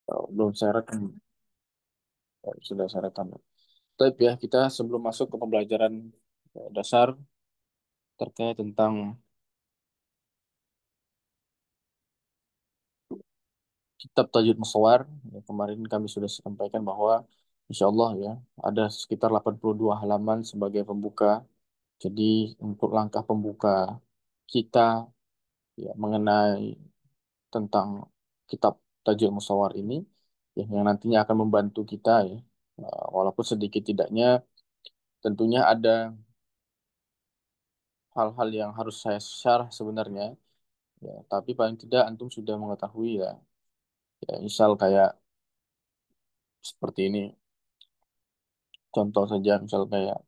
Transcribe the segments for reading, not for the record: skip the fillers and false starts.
Oh, belum saya rekam. Oh, sudah saya rekam. Tapi ya, kita sebelum masuk ke pembelajaran dasar terkait tentang kitab Tajwid Mushawar, ya, kemarin kami sudah sampaikan bahwa insya Allah ya, ada sekitar 82 halaman sebagai pembuka. Jadi untuk langkah pembuka kita ya, mengenai tentang kitab Tajwid Mushawar ini, ya, yang nantinya akan membantu kita ya, walaupun sedikit tidaknya tentunya ada hal-hal yang harus saya syarah sebenarnya. Ya, tapi paling tidak antum sudah mengetahui ya. Ya, misal kayak seperti ini. Contoh saja misal kayak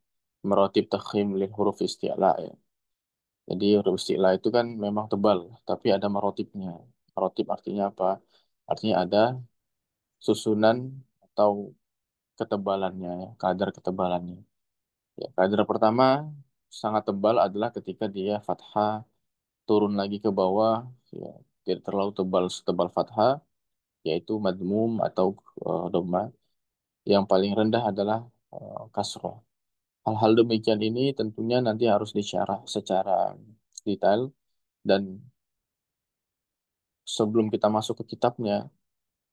merotib takhim lil huruf isti'la ya. Jadi huruf isti'la itu kan memang tebal, tapi ada merotibnya. Merotib artinya apa? Artinya ada susunan atau ketebalannya, ya, kadar ketebalannya. Ya, kadar pertama sangat tebal adalah ketika dia fathah turun lagi ke bawah, ya, tidak terlalu tebal setebal fathah, yaitu madmum atau dhamma. Yang paling rendah adalah kasroh. Hal-hal demikian ini tentunya nanti harus disyarah secara detail dan sebelum kita masuk ke kitabnya,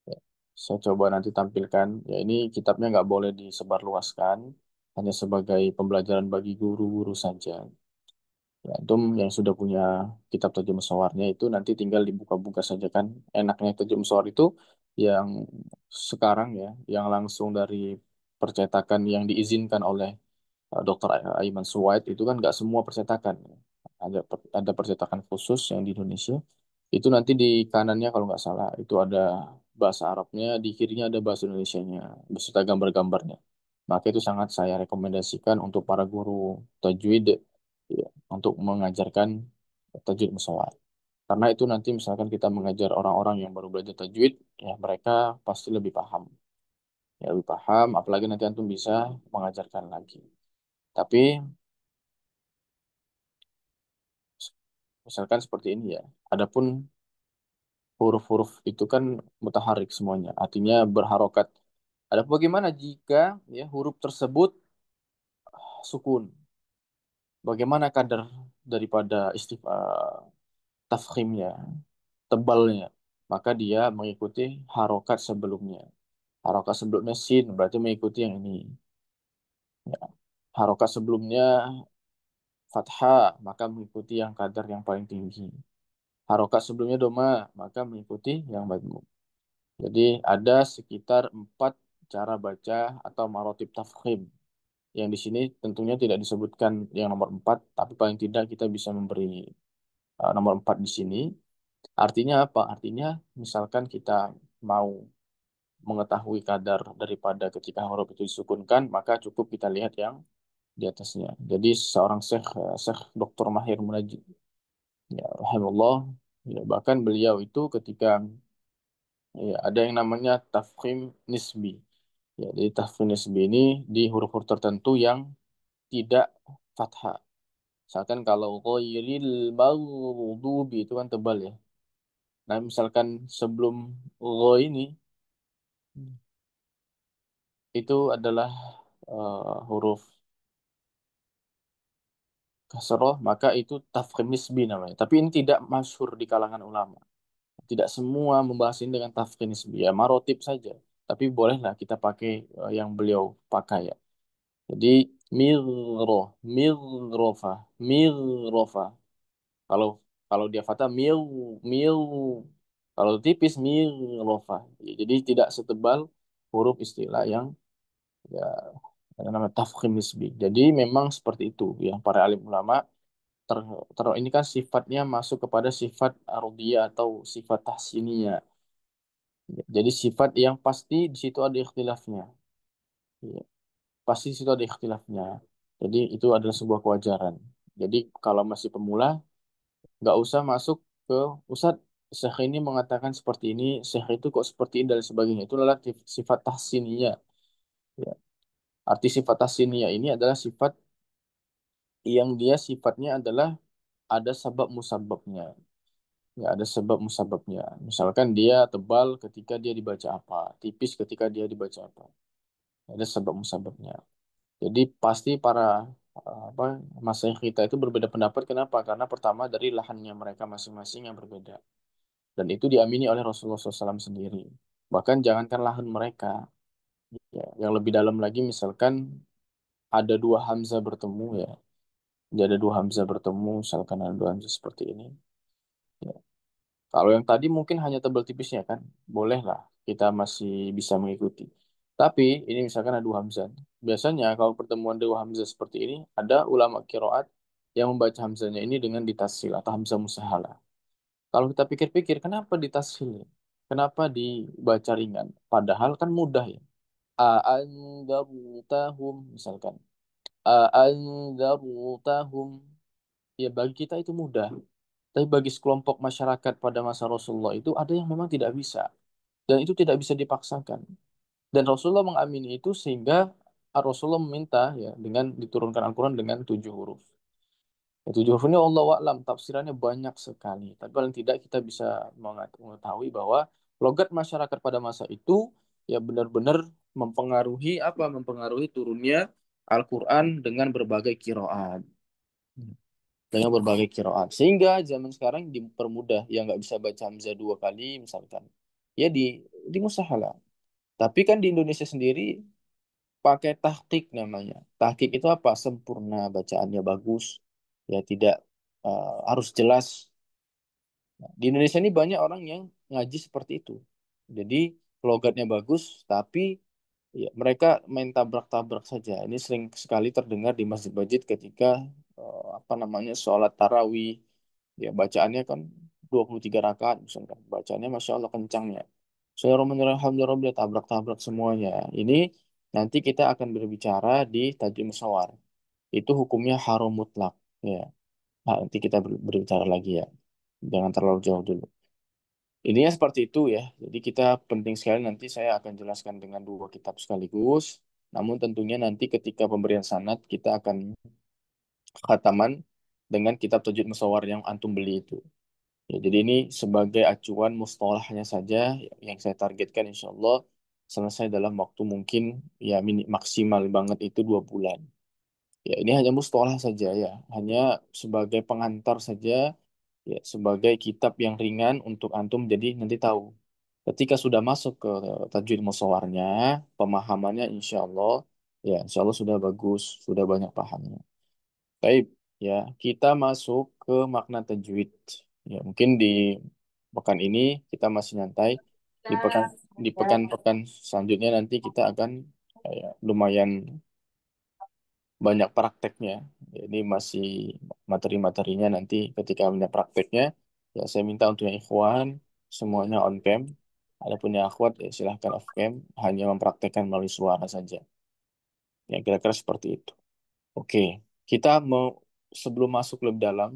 ya, saya coba nanti tampilkan. Ya ini kitabnya nggak boleh disebarluaskan, hanya sebagai pembelajaran bagi guru-guru saja. Ya, antum yang sudah punya kitab terjemah sawarnya itu nanti tinggal dibuka-buka saja kan. Enaknya terjemah sawar itu yang sekarang ya, yang langsung dari percetakan yang diizinkan oleh Dr. Aiman Suwaid itu kan nggak semua percetakan. Ada percetakan khusus yang di Indonesia. Itu nanti di kanannya kalau nggak salah itu ada bahasa Arabnya, di kirinya ada bahasa Indonesianya beserta gambar-gambarnya. Maka itu sangat saya rekomendasikan untuk para guru tajwid ya, untuk mengajarkan tajwid mushawar. Karena itu nanti misalkan kita mengajar orang-orang yang baru belajar tajwid, ya mereka pasti lebih paham. Ya lebih paham, apalagi nanti antum bisa mengajarkan lagi. Tapi misalkan seperti ini ya. Adapun huruf-huruf itu kan mutaharik semuanya, artinya berharokat. Ada bagaimana jika ya huruf tersebut sukun? Bagaimana kadar daripada tafkhimnya, tebalnya? Maka dia mengikuti harokat sebelumnya. Harokat sebelumnya sin berarti mengikuti yang ini. Ya. Harokat sebelumnya fathah maka mengikuti yang kadar yang paling tinggi. Harokat sebelumnya doma maka mengikuti yang madmum. Jadi ada sekitar 4 cara baca atau marotib tafkhim. Yang di sini tentunya tidak disebutkan yang nomor 4, tapi paling tidak kita bisa memberi nomor 4 di sini. Artinya apa? Artinya misalkan kita mau mengetahui kadar daripada ketika huruf itu disukunkan, maka cukup kita lihat yang di atasnya. Jadi seorang Syekh Dr. Mahir Munajjid, ya, rahimahullah, ya, bahkan beliau itu ketika ya, ada yang namanya tafkhim nisbi. Ya, jadi tahfidz nisbi ini di huruf-huruf tertentu yang tidak fathah. Misalkan kalau ghairil maghdubi itu kan tebal ya. Nah, misalkan sebelum gha ini itu adalah huruf kasroh, maka itu tafkhim nisbi namanya. Tapi ini tidak masyhur di kalangan ulama. Tidak semua membahas ini dengan tafkhim nisbi. Ya, marotib saja. Tapi bolehlah kita pakai yang beliau pakai ya. Jadi mirro, mirrofa, mirrofa. Kalau kalau dia fathah mil, kalau tipis mirrofa. Ya, jadi tidak setebal huruf istilah yang ya yang namanya tafkhim nisbi. Jadi memang seperti itu yang para alim ulama ter, ini kan sifatnya masuk kepada sifat arudiyah atau sifat tahsiniyah. Ya, jadi sifat yang pasti di situ ada ikhtilafnya. Ya, pasti di situ ada ikhtilafnya. Jadi itu adalah sebuah kewajaran. Jadi kalau masih pemula nggak usah masuk ke Ustadz, Syekh ini mengatakan seperti ini, Syekh itu kok seperti ini dan sebagainya. Itu adalah sifat tahsiniyah. Ya. Arti sifat tahsiniyah ini adalah sifat yang dia sifatnya adalah ada sebab musababnya. Ya, ada sebab musababnya. Misalkan dia tebal ketika dia dibaca apa, tipis ketika dia dibaca apa. Ada sebab musababnya. Jadi pasti para apa masyayikh kita itu berbeda pendapat. Kenapa? Karena pertama dari lahannya mereka masing-masing yang berbeda. Dan itu diamini oleh Rasulullah SAW sendiri. Bahkan jangankan lahan mereka, ya, yang lebih dalam lagi misalkan ada dua Hamzah bertemu ya. Jadi ada dua Hamzah bertemu, misalkan ada dua Hamzah seperti ini. Ya. Kalau yang tadi mungkin hanya tebal tipisnya kan, bolehlah kita masih bisa mengikuti. Tapi ini misalkan ada dua Hamzah. Biasanya kalau pertemuan dua Hamzah seperti ini, ada ulama kiroat yang membaca Hamzahnya ini dengan ditasil atau Hamzah musahalah. Kalau kita pikir-pikir, kenapa ditasil? Kenapa dibaca ringan? Padahal kan mudah ya. A'andarutahum misalkan. A'andarutahum. Ya bagi kita itu mudah. Tapi bagi sekelompok masyarakat pada masa Rasulullah itu ada yang memang tidak bisa. Dan itu tidak bisa dipaksakan. Dan Rasulullah mengamini itu sehingga Rasulullah meminta ya dengan diturunkan Al-Quran dengan 7 huruf. Ya, 7 huruf ini Allah wa'lam tafsirannya banyak sekali. Tapi paling tidak kita bisa mengetahui bahwa logat masyarakat pada masa itu ya benar-benar mempengaruhi apa? Mempengaruhi turunnya Al-Quran dengan berbagai kiroat. Dengan berbagai kiroat. Sehingga zaman sekarang dipermudah. Yang nggak bisa baca Hamzah 2 kali misalkan. Ya di musahalah. Tapi kan di Indonesia sendiri pakai tahqiq namanya. Tahqiq itu apa? Sempurna, bacaannya bagus, ya tidak harus jelas. Nah, di Indonesia ini banyak orang yang ngaji seperti itu. Jadi logatnya bagus, tapi ya, mereka main tabrak-tabrak saja. Ini sering sekali terdengar di masjid-masjid ketika apa namanya sholat tarawih. Ya bacaannya kan 23 rakaat misalkan. Bacaannya Masya Allah kencangnya. Alhamdulillah tabrak-tabrak semuanya. Ini nanti kita akan berbicara di Tajwid Musawar. Itu hukumnya haram mutlak. Ya, nah, nanti kita berbicara lagi ya. Jangan terlalu jauh dulu. Ininya seperti itu ya. Jadi kita penting sekali nanti saya akan jelaskan dengan dua kitab sekaligus. Namun tentunya nanti ketika pemberian sanad kita akan khataman dengan kitab Tajwid Musawar yang antum beli itu. Ya, jadi ini sebagai acuan mustalahnya saja yang saya targetkan insya Allah selesai dalam waktu mungkin ya maksimal banget itu 2 bulan. Ya ini hanya mustalah saja ya, hanya sebagai pengantar saja, ya sebagai kitab yang ringan untuk antum jadi nanti tahu. Ketika sudah masuk ke tajwid musawarnya, pemahamannya insya Allah sudah bagus, sudah banyak pahamnya. Baik, ya kita masuk ke makna tajwid. Ya mungkin di pekan ini kita masih nyantai. Di pekan di pekan-pekan selanjutnya nanti kita akan lumayan banyak prakteknya. Ini masih materi-materinya nanti ketika banyak prakteknya. Ya saya minta untuk yang ikhwan semuanya on cam. Adapun yang akhwat ya silahkan off cam. Hanya mempraktekkan melalui suara saja. Ya kira-kira seperti itu. Oke, kita mau sebelum masuk lebih dalam,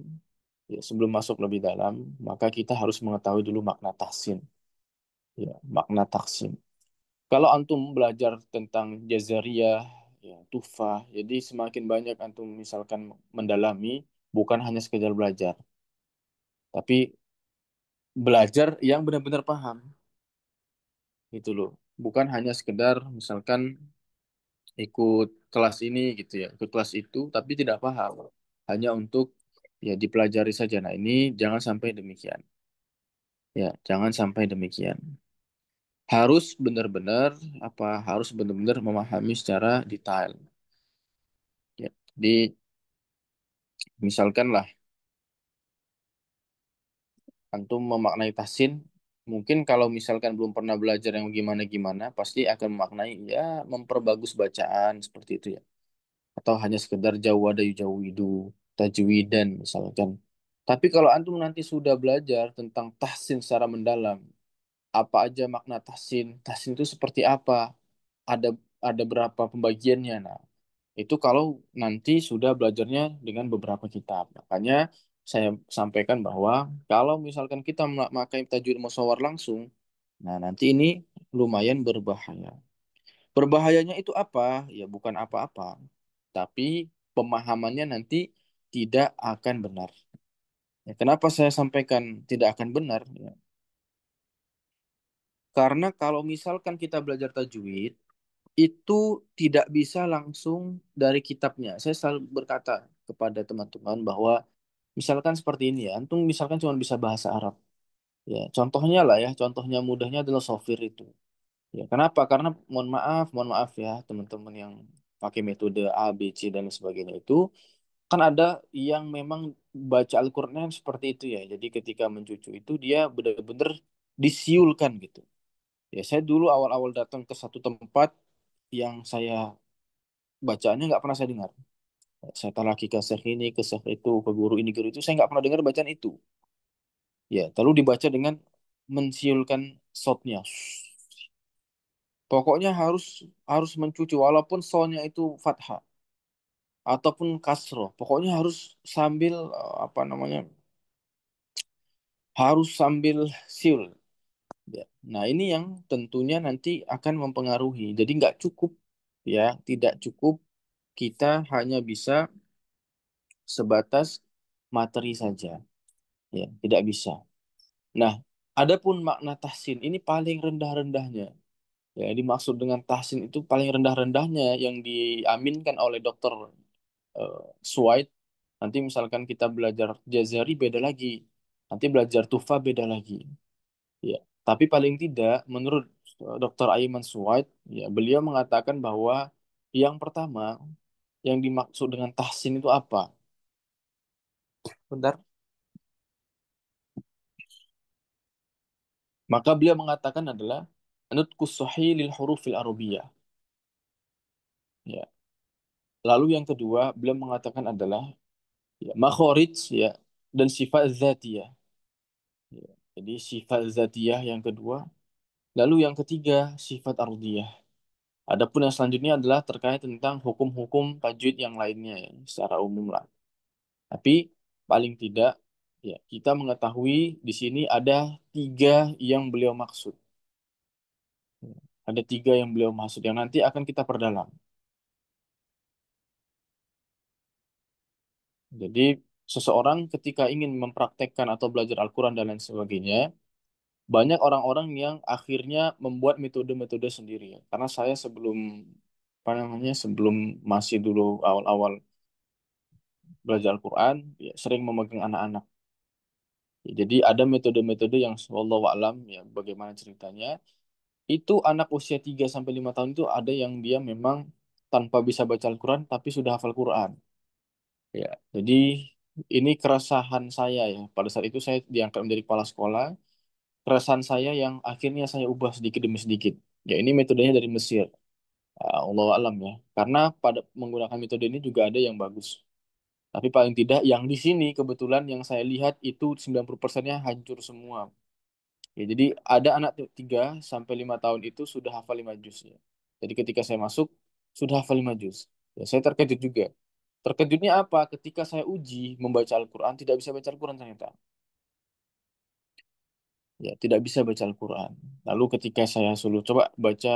ya, sebelum masuk lebih dalam, maka kita harus mengetahui dulu makna tahsin. Ya, makna tahsin. Kalau antum belajar tentang Jazariyah, ya, Tufah, jadi semakin banyak antum misalkan mendalami, bukan hanya sekedar belajar, tapi belajar yang benar-benar paham, gitu loh. Bukan hanya sekedar misalkan ikut kelas ini gitu ya, ikut kelas itu, tapi tidak paham. Hanya untuk ya dipelajari saja. Nah ini jangan sampai demikian. Ya, jangan sampai demikian. Harus benar-benar harus benar-benar memahami secara detail. Ya, jadi misalkan lah, antum memaknai tahsin, mungkin kalau misalkan belum pernah belajar yang gimana-gimana, pasti akan memaknai, ya, memperbagus bacaan, seperti itu ya. Atau hanya sekedar jawada yujawidu, tajwidan, misalkan. Tapi kalau antum nanti sudah belajar tentang tahsin secara mendalam, apa aja makna tahsin, tahsin itu seperti apa, ada ada berapa pembagiannya, nah, itu kalau nanti sudah belajarnya dengan beberapa kitab. Makanya saya sampaikan bahwa kalau misalkan kita memakai tajwid musawar langsung, nah nanti ini lumayan berbahaya. Berbahayanya itu apa? Ya bukan apa-apa, tapi pemahamannya nanti tidak akan benar. Ya, kenapa saya sampaikan tidak akan benar? Ya, karena kalau misalkan kita belajar tajwid, itu tidak bisa langsung dari kitabnya. Saya selalu berkata kepada teman-teman bahwa misalkan seperti ini ya, antum misalkan cuma bisa bahasa Arab. Ya, contohnya lah ya, contohnya mudahnya adalah sofir itu. Ya, kenapa? Karena mohon maaf ya teman-teman yang pakai metode A, B, C dan lain sebagainya itu kan ada yang memang baca Al-Qur'an seperti itu ya. Jadi ketika mencucu itu dia benar-benar disiulkan gitu. Ya, saya dulu awal-awal datang ke satu tempat yang saya bacaannya nggak pernah saya dengar. Saya lagi ke syekh ini, ke syekh itu, ke guru ini, guru itu, saya nggak pernah dengar bacaan itu. Ya, lalu dibaca dengan mensiulkan shotnya. Pokoknya harus harus mencuci walaupun sonya itu fathah ataupun kasroh. Pokoknya harus sambil apa namanya? Harus sambil siul. Ya. Nah, ini yang tentunya nanti akan mempengaruhi. Jadi nggak cukup ya, tidak cukup kita hanya bisa sebatas materi saja. Ya, tidak bisa. Nah, adapun makna tahsin ini paling rendah-rendahnya. Ya, dimaksud dengan tahsin itu paling rendah-rendahnya yang diaminkan oleh dokter eh, Swaid. Nanti misalkan kita belajar Jazari beda lagi. Nanti belajar Tufa beda lagi. Ya, tapi paling tidak menurut Dr. Aiman Swaid, ya beliau mengatakan bahwa yang pertama yang dimaksud dengan tahsin itu apa? Bentar. Maka beliau mengatakan adalah nutqu sahih lil hurufil arabiyah. Ya. Lalu yang kedua beliau mengatakan adalah ya, makhraj ya dan sifat zatiyah. Ya. Jadi sifat zatiyah yang kedua. Lalu yang ketiga sifat ardiyah. Adapun yang selanjutnya adalah terkait tentang hukum-hukum tajwid yang lainnya ya, secara umum lah. Tapi paling tidak ya kita mengetahui di sini ada tiga yang beliau maksud. Ya. Ada tiga yang beliau maksud yang nanti akan kita perdalam. Jadi seseorang ketika ingin mempraktekkan atau belajar Al-Quran dan lain sebagainya, banyak orang-orang yang akhirnya membuat metode-metode sendiri. Ya. Karena saya sebelum apa namanya sebelum masih dulu awal-awal belajar Al-Quran, ya, sering memegang anak-anak. Ya, jadi ada metode-metode yang wallahu alam ya bagaimana ceritanya. Itu anak usia 3 sampai 5 tahun itu ada yang dia memang tanpa bisa baca Al-Quran tapi sudah hafal Quran. Ya, jadi ini keresahan saya ya. Pada saat itu saya diangkat menjadi kepala sekolah. Keresahan saya yang akhirnya saya ubah sedikit demi sedikit. Ya, ini metodenya dari Mesir. Allah alam ya. Karena pada menggunakan metode ini juga ada yang bagus. Tapi paling tidak yang di sini kebetulan yang saya lihat itu 90%-nya hancur semua. Ya, jadi ada anak 3 sampai 5 tahun itu sudah hafal 5 juz ya. Jadi ketika saya masuk sudah hafal 5 juz. Ya, saya terkejut juga. Terkejutnya apa? Ketika saya uji membaca Al-Quran, tidak bisa baca Al-Quran ternyata. Ya, tidak bisa baca Al-Quran. Lalu ketika saya suruh coba baca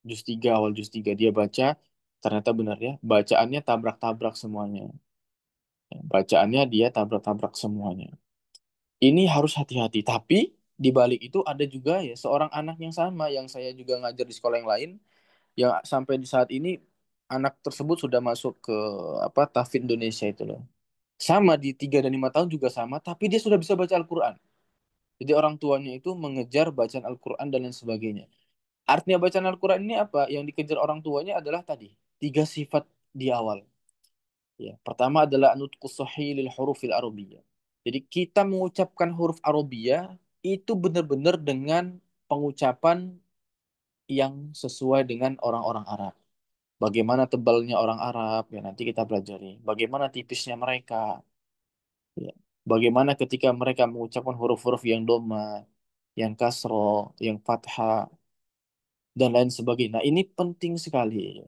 juz 3, awal juz 3, dia baca, ternyata benar ya, bacaannya tabrak-tabrak semuanya. Ya, bacaannya dia tabrak-tabrak semuanya. Ini harus hati-hati. Tapi di balik itu ada juga ya seorang anak yang sama yang saya juga ngajar di sekolah yang lain, yang sampai di saat ini anak tersebut sudah masuk ke apa Tahfidz Indonesia itu loh. Sama di 3 dan 5 tahun juga sama, tapi dia sudah bisa baca Al-Quran. Jadi orang tuanya itu mengejar bacaan Al-Quran dan lain sebagainya. Artinya bacaan Al-Quran ini apa? Yang dikejar orang tuanya adalah tadi, tiga sifat di awal. Ya, pertama adalah nutqu sahih lil hurufil arabiyyah. Jadi kita mengucapkan huruf Arabiyah itu benar-benar dengan pengucapan yang sesuai dengan orang-orang Arab. Bagaimana tebalnya orang Arab, ya nanti kita pelajari. Bagaimana tipisnya mereka, ya. Bagaimana ketika mereka mengucapkan huruf-huruf yang doma, yang kasro, yang fathah, dan lain sebagainya. Nah, ini penting sekali. Ya,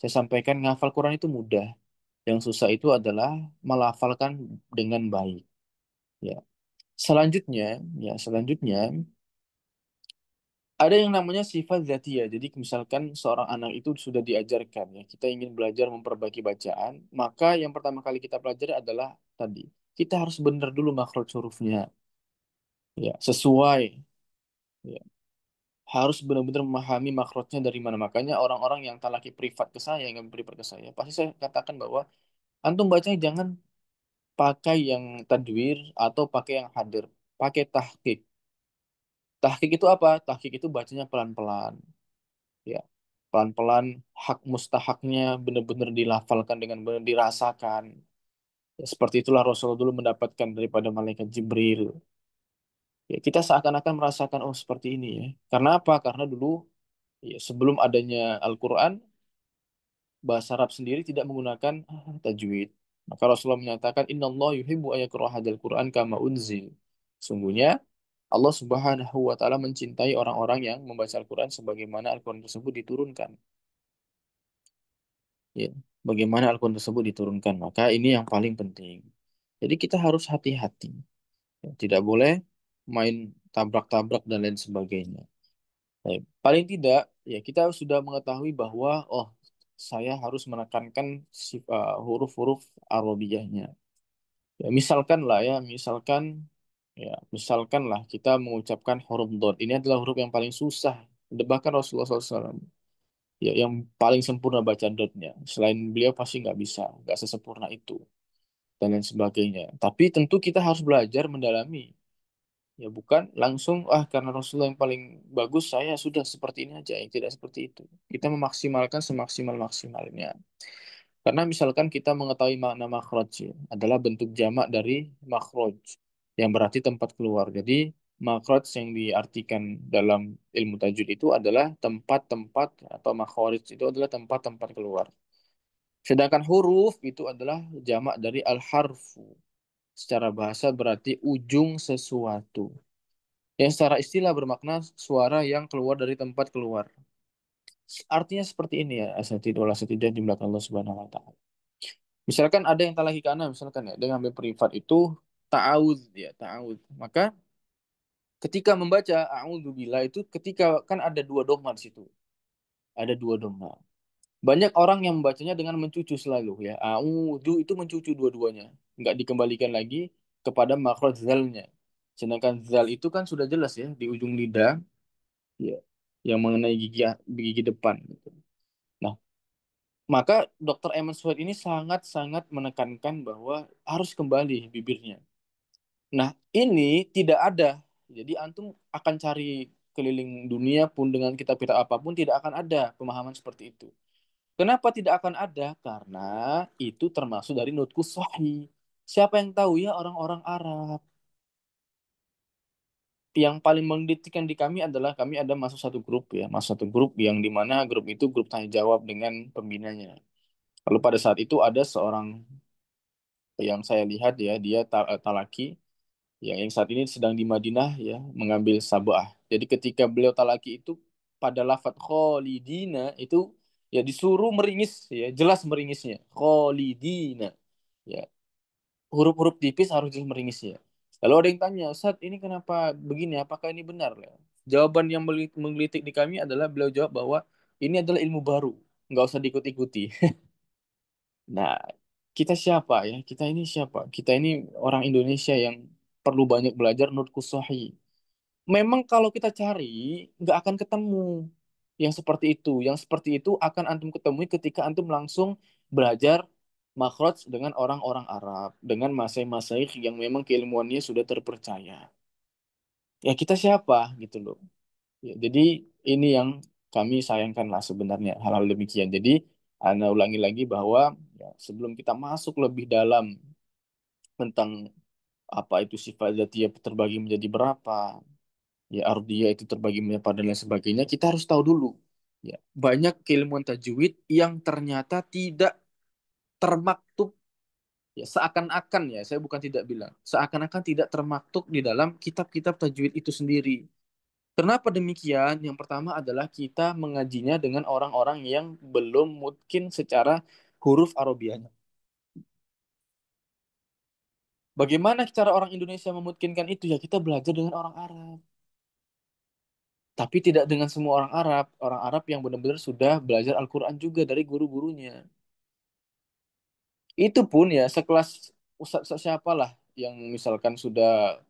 saya sampaikan ngafal Quran itu mudah. Yang susah itu adalah melafalkan dengan baik. Ya. Selanjutnya, selanjutnya ada yang namanya sifat zatiyah. Jadi misalkan seorang anak itu sudah diajarkan ya, kita ingin belajar memperbaiki bacaan, maka yang pertama kali kita pelajari adalah tadi. Kita harus benar dulu makhraj hurufnya, ya, sesuai, ya. Harus benar-benar memahami makhrajnya dari mana. Makanya orang-orang yang talaki privat ke saya, yang privat ke saya, pasti saya katakan bahwa antum bacanya jangan pakai yang tadwir atau pakai yang hadir, pakai tahqiq. Tahqiq itu apa? Tahqiq itu bacanya pelan-pelan, ya. Pelan-pelan, hak mustahaknya benar-benar dilafalkan dengan benar dirasakan. Ya, seperti itulah Rasulullah dulu mendapatkan daripada malaikat Jibril. Ya, kita seakan-akan merasakan, oh seperti ini ya. Karena apa? Karena dulu, ya, sebelum adanya Al-Quran, bahasa Arab sendiri tidak menggunakan tajwid. Maka Rasulullah menyatakan, Inna Allah yuhibbu ayakurah hadal Quran kama unzil. Sungguhnya Allah Subhanahu wa taala mencintai orang-orang yang membaca Al-Quran sebagaimana Al-Quran tersebut diturunkan. Ya, bagaimana Al-Quran tersebut diturunkan. Maka ini yang paling penting. Jadi kita harus hati-hati. Ya, tidak boleh main tabrak-tabrak dan lain sebagainya. Baik. Paling tidak, ya kita sudah mengetahui bahwa, oh, saya harus menekankan huruf-huruf Arabiyahnya. Ya, misalkan lah ya, misalkan lah kita mengucapkan huruf dot. Ini adalah huruf yang paling susah. Bahkan Rasulullah SAW, ya, yang paling sempurna baca dotnya. Selain beliau pasti nggak sesempurna itu dan lain sebagainya. Tapi tentu kita harus belajar mendalami. Ya bukan langsung, ah karena Rasulullah yang paling bagus, saya sudah seperti ini aja. Yang tidak seperti itu. Kita memaksimalkan semaksimal-maksimalnya. Karena misalkan kita mengetahui makna makhraj, ya, adalah bentuk jamak dari makhraj, yang berarti tempat keluar. Jadi makhraj yang diartikan dalam ilmu tajwid itu adalah tempat-tempat, atau makhraj itu adalah tempat-tempat keluar. Sedangkan huruf itu adalah jamak dari al-harfu. Secara bahasa berarti ujung sesuatu. Yang secara istilah bermakna suara yang keluar dari tempat keluar. Artinya seperti ini ya, asatidz wal asatidzah di belakang Allah Subhanahu wa taala. Misalkan ada yang talaki ke anak, misalkan ya, dia ngambil privat itu ta'awudz, ya, ta'awudz. Maka ketika membaca a'udzubillah itu, ketika kan ada dua dhamma di situ. Ada dua dhamma. Banyak orang yang membacanya dengan mencucu selalu ya. A'udzu itu mencucu dua-duanya. Nggak dikembalikan lagi kepada makhraj zalnya. Sedangkan zal itu kan sudah jelas ya di ujung lidah, ya, yang mengenai gigi depan gitu. Nah, maka Dr. Emmons White ini sangat-sangat menekankan bahwa harus kembali bibirnya. Nah, ini tidak ada. Jadi antum akan cari keliling dunia pun dengan kitab-kitab apapun tidak akan ada pemahaman seperti itu. Kenapa tidak akan ada? Karena itu termasuk dari nutku sahih. Siapa yang tahu ya, orang-orang Arab. Yang paling mengdetikkan di kami adalah kami ada masuk satu grup ya, masuk satu grup yang dimana grup itu grup tanya jawab dengan pembinanya. Lalu pada saat itu ada seorang yang saya lihat ya, dia talaki, ya, yang saat ini sedang di Madinah ya, mengambil sabah. Jadi ketika beliau talaki itu pada lafadz kholidina itu, ya, disuruh meringis, ya, jelas meringisnya. Kholidina. Ya, huruf-huruf tipis harus jelas meringisnya. Lalu ada yang tanya, Ustaz, ini kenapa begini? Apakah ini benar? Ya. Jawaban yang menggelitik di kami adalah beliau jawab bahwa ini adalah ilmu baru, nggak usah diikut-ikuti. Nah, kita siapa ya? Kita ini siapa? Kita ini orang Indonesia yang perlu banyak belajar nutqu sahih. Memang kalau kita cari, nggak akan ketemu yang seperti itu. Yang seperti itu akan antum ketemui ketika antum langsung belajar makhraj dengan orang-orang Arab, dengan masyayikh-masyayikh yang memang keilmuannya sudah terpercaya. Ya kita siapa gitu loh. Ya, jadi ini yang kami sayangkan lah sebenarnya hal-hal demikian. Jadi Ana ulangi lagi bahwa, ya, sebelum kita masuk lebih dalam tentang apa itu sifat dzatiyah terbagi menjadi berapa, ya ardhiyah itu terbagi menjadi apa dan lain sebagainya, kita harus tahu dulu, ya, banyak keilmuan tajwid yang ternyata tidak termaktub, ya, seakan-akan, ya, saya bukan tidak bilang seakan-akan tidak termaktub di dalam kitab-kitab tajwid itu sendiri. Kenapa demikian? Yang pertama adalah kita mengajinya dengan orang-orang yang belum mungkin secara huruf Arabianya. Bagaimana cara orang Indonesia memungkinkan itu? Ya kita belajar dengan orang Arab. Tapi tidak dengan semua orang Arab. Orang Arab yang benar-benar sudah belajar Al-Quran juga dari guru-gurunya. Itu pun ya sekelas. ustadz siapalah yang misalkan sudah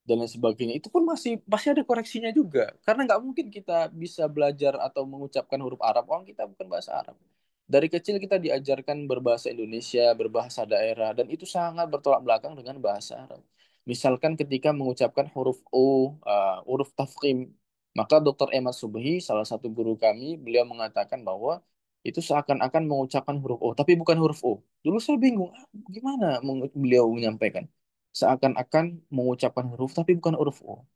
dan lain sebagainya itu pun masih pasti ada koreksinya juga karena nggak mungkin kita bisa belajar atau mengucapkan huruf Arab orang kita bukan bahasa Arab dari kecil kita diajarkan berbahasa Indonesia berbahasa daerah dan itu sangat bertolak belakang dengan bahasa Arab misalkan ketika mengucapkan huruf O huruf tafkhim maka Dr. Emad Subhi salah satu guru kami beliau mengatakan bahwa itu seakan-akan mengucapkan huruf O tapi bukan huruf O dulu saya bingung gimana beliau menyampaikan seakan-akan mengucapkan huruf tapi bukan huruf O.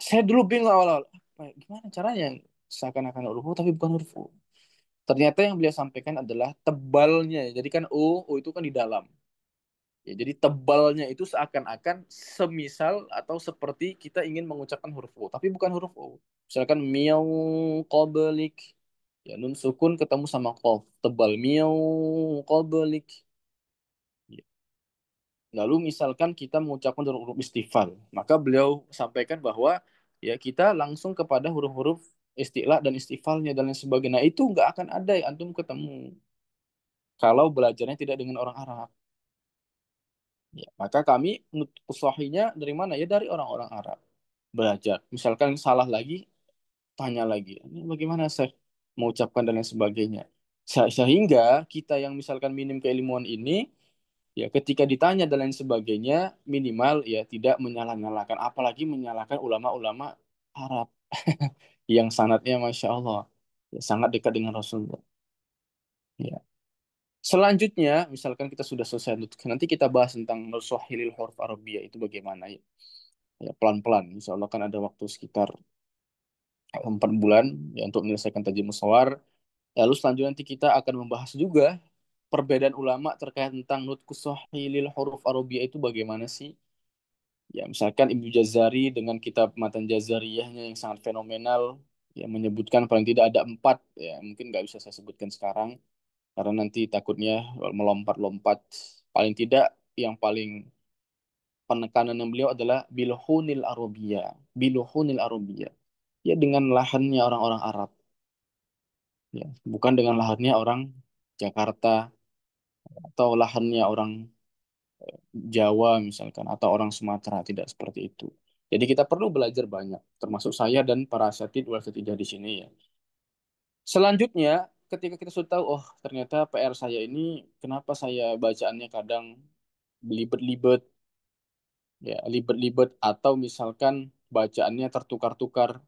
Saya dulu bingung awal-awal, gimana caranya seakan-akan huruf O tapi bukan huruf O. Ternyata yang beliau sampaikan adalah tebalnya. Jadi kan O itu kan di dalam. Ya, jadi tebalnya itu seakan-akan semisal atau seperti kita ingin mengucapkan huruf O, tapi bukan huruf O. Misalkan miau qablik. Ya, nun sukun ketemu sama qaf, tebal miau qablik. Lalu misalkan kita mengucapkan huruf istifal, maka beliau sampaikan bahwa ya kita langsung kepada huruf-huruf istilah dan istifalnya dan lain sebagainya. Nah, itu nggak akan ada yang antum ketemu kalau belajarnya tidak dengan orang Arab. Ya, maka kami sahihnya dari mana ya dari orang-orang Arab belajar. Misalkan salah lagi, tanya lagi. Ini bagaimana saya mengucapkan dan lain sebagainya. Sehingga kita yang misalkan minim keilmuan ini ya, ketika ditanya dan lain sebagainya, minimal ya tidak menyalah-nyalahkan, apalagi menyalahkan ulama-ulama Arab yang sanadnya Masya Allah ya, sangat dekat dengan Rasulullah. Ya. Selanjutnya, misalkan kita sudah selesai, nanti kita bahas tentang Nushahilil Huruf Arabiyah itu bagaimana ya. Ya, pelan-pelan. Insya Allah kan ada waktu sekitar 4 bulan ya untuk menyelesaikan Tajim Musawar. Lalu selanjutnya nanti kita akan membahas juga perbedaan ulama terkait tentang nutku sahilil huruf Arabiyah itu bagaimana sih. Ya, misalkan Ibnu Jazari dengan kitab Matan Jazariyahnya yang sangat fenomenal, ya menyebutkan paling tidak ada 4, ya mungkin nggak bisa saya sebutkan sekarang, karena nanti takutnya melompat-lompat. Paling tidak yang paling penekanan yang beliau adalah biluhunil Arabiyah, biluhunil Arabiyah. Ya dengan lahannya orang-orang Arab, ya bukan dengan lahannya orang Jakarta atau lahannya orang Jawa misalkan atau orang Sumatera tidak seperti itu. Jadi kita perlu belajar banyak, termasuk saya dan para asatid wal asatidah di sini ya. Selanjutnya, ketika kita sudah tahu, oh ternyata PR saya ini, kenapa saya bacaannya kadang belibet-libet, ya libet-libet atau misalkan bacaannya tertukar-tukar.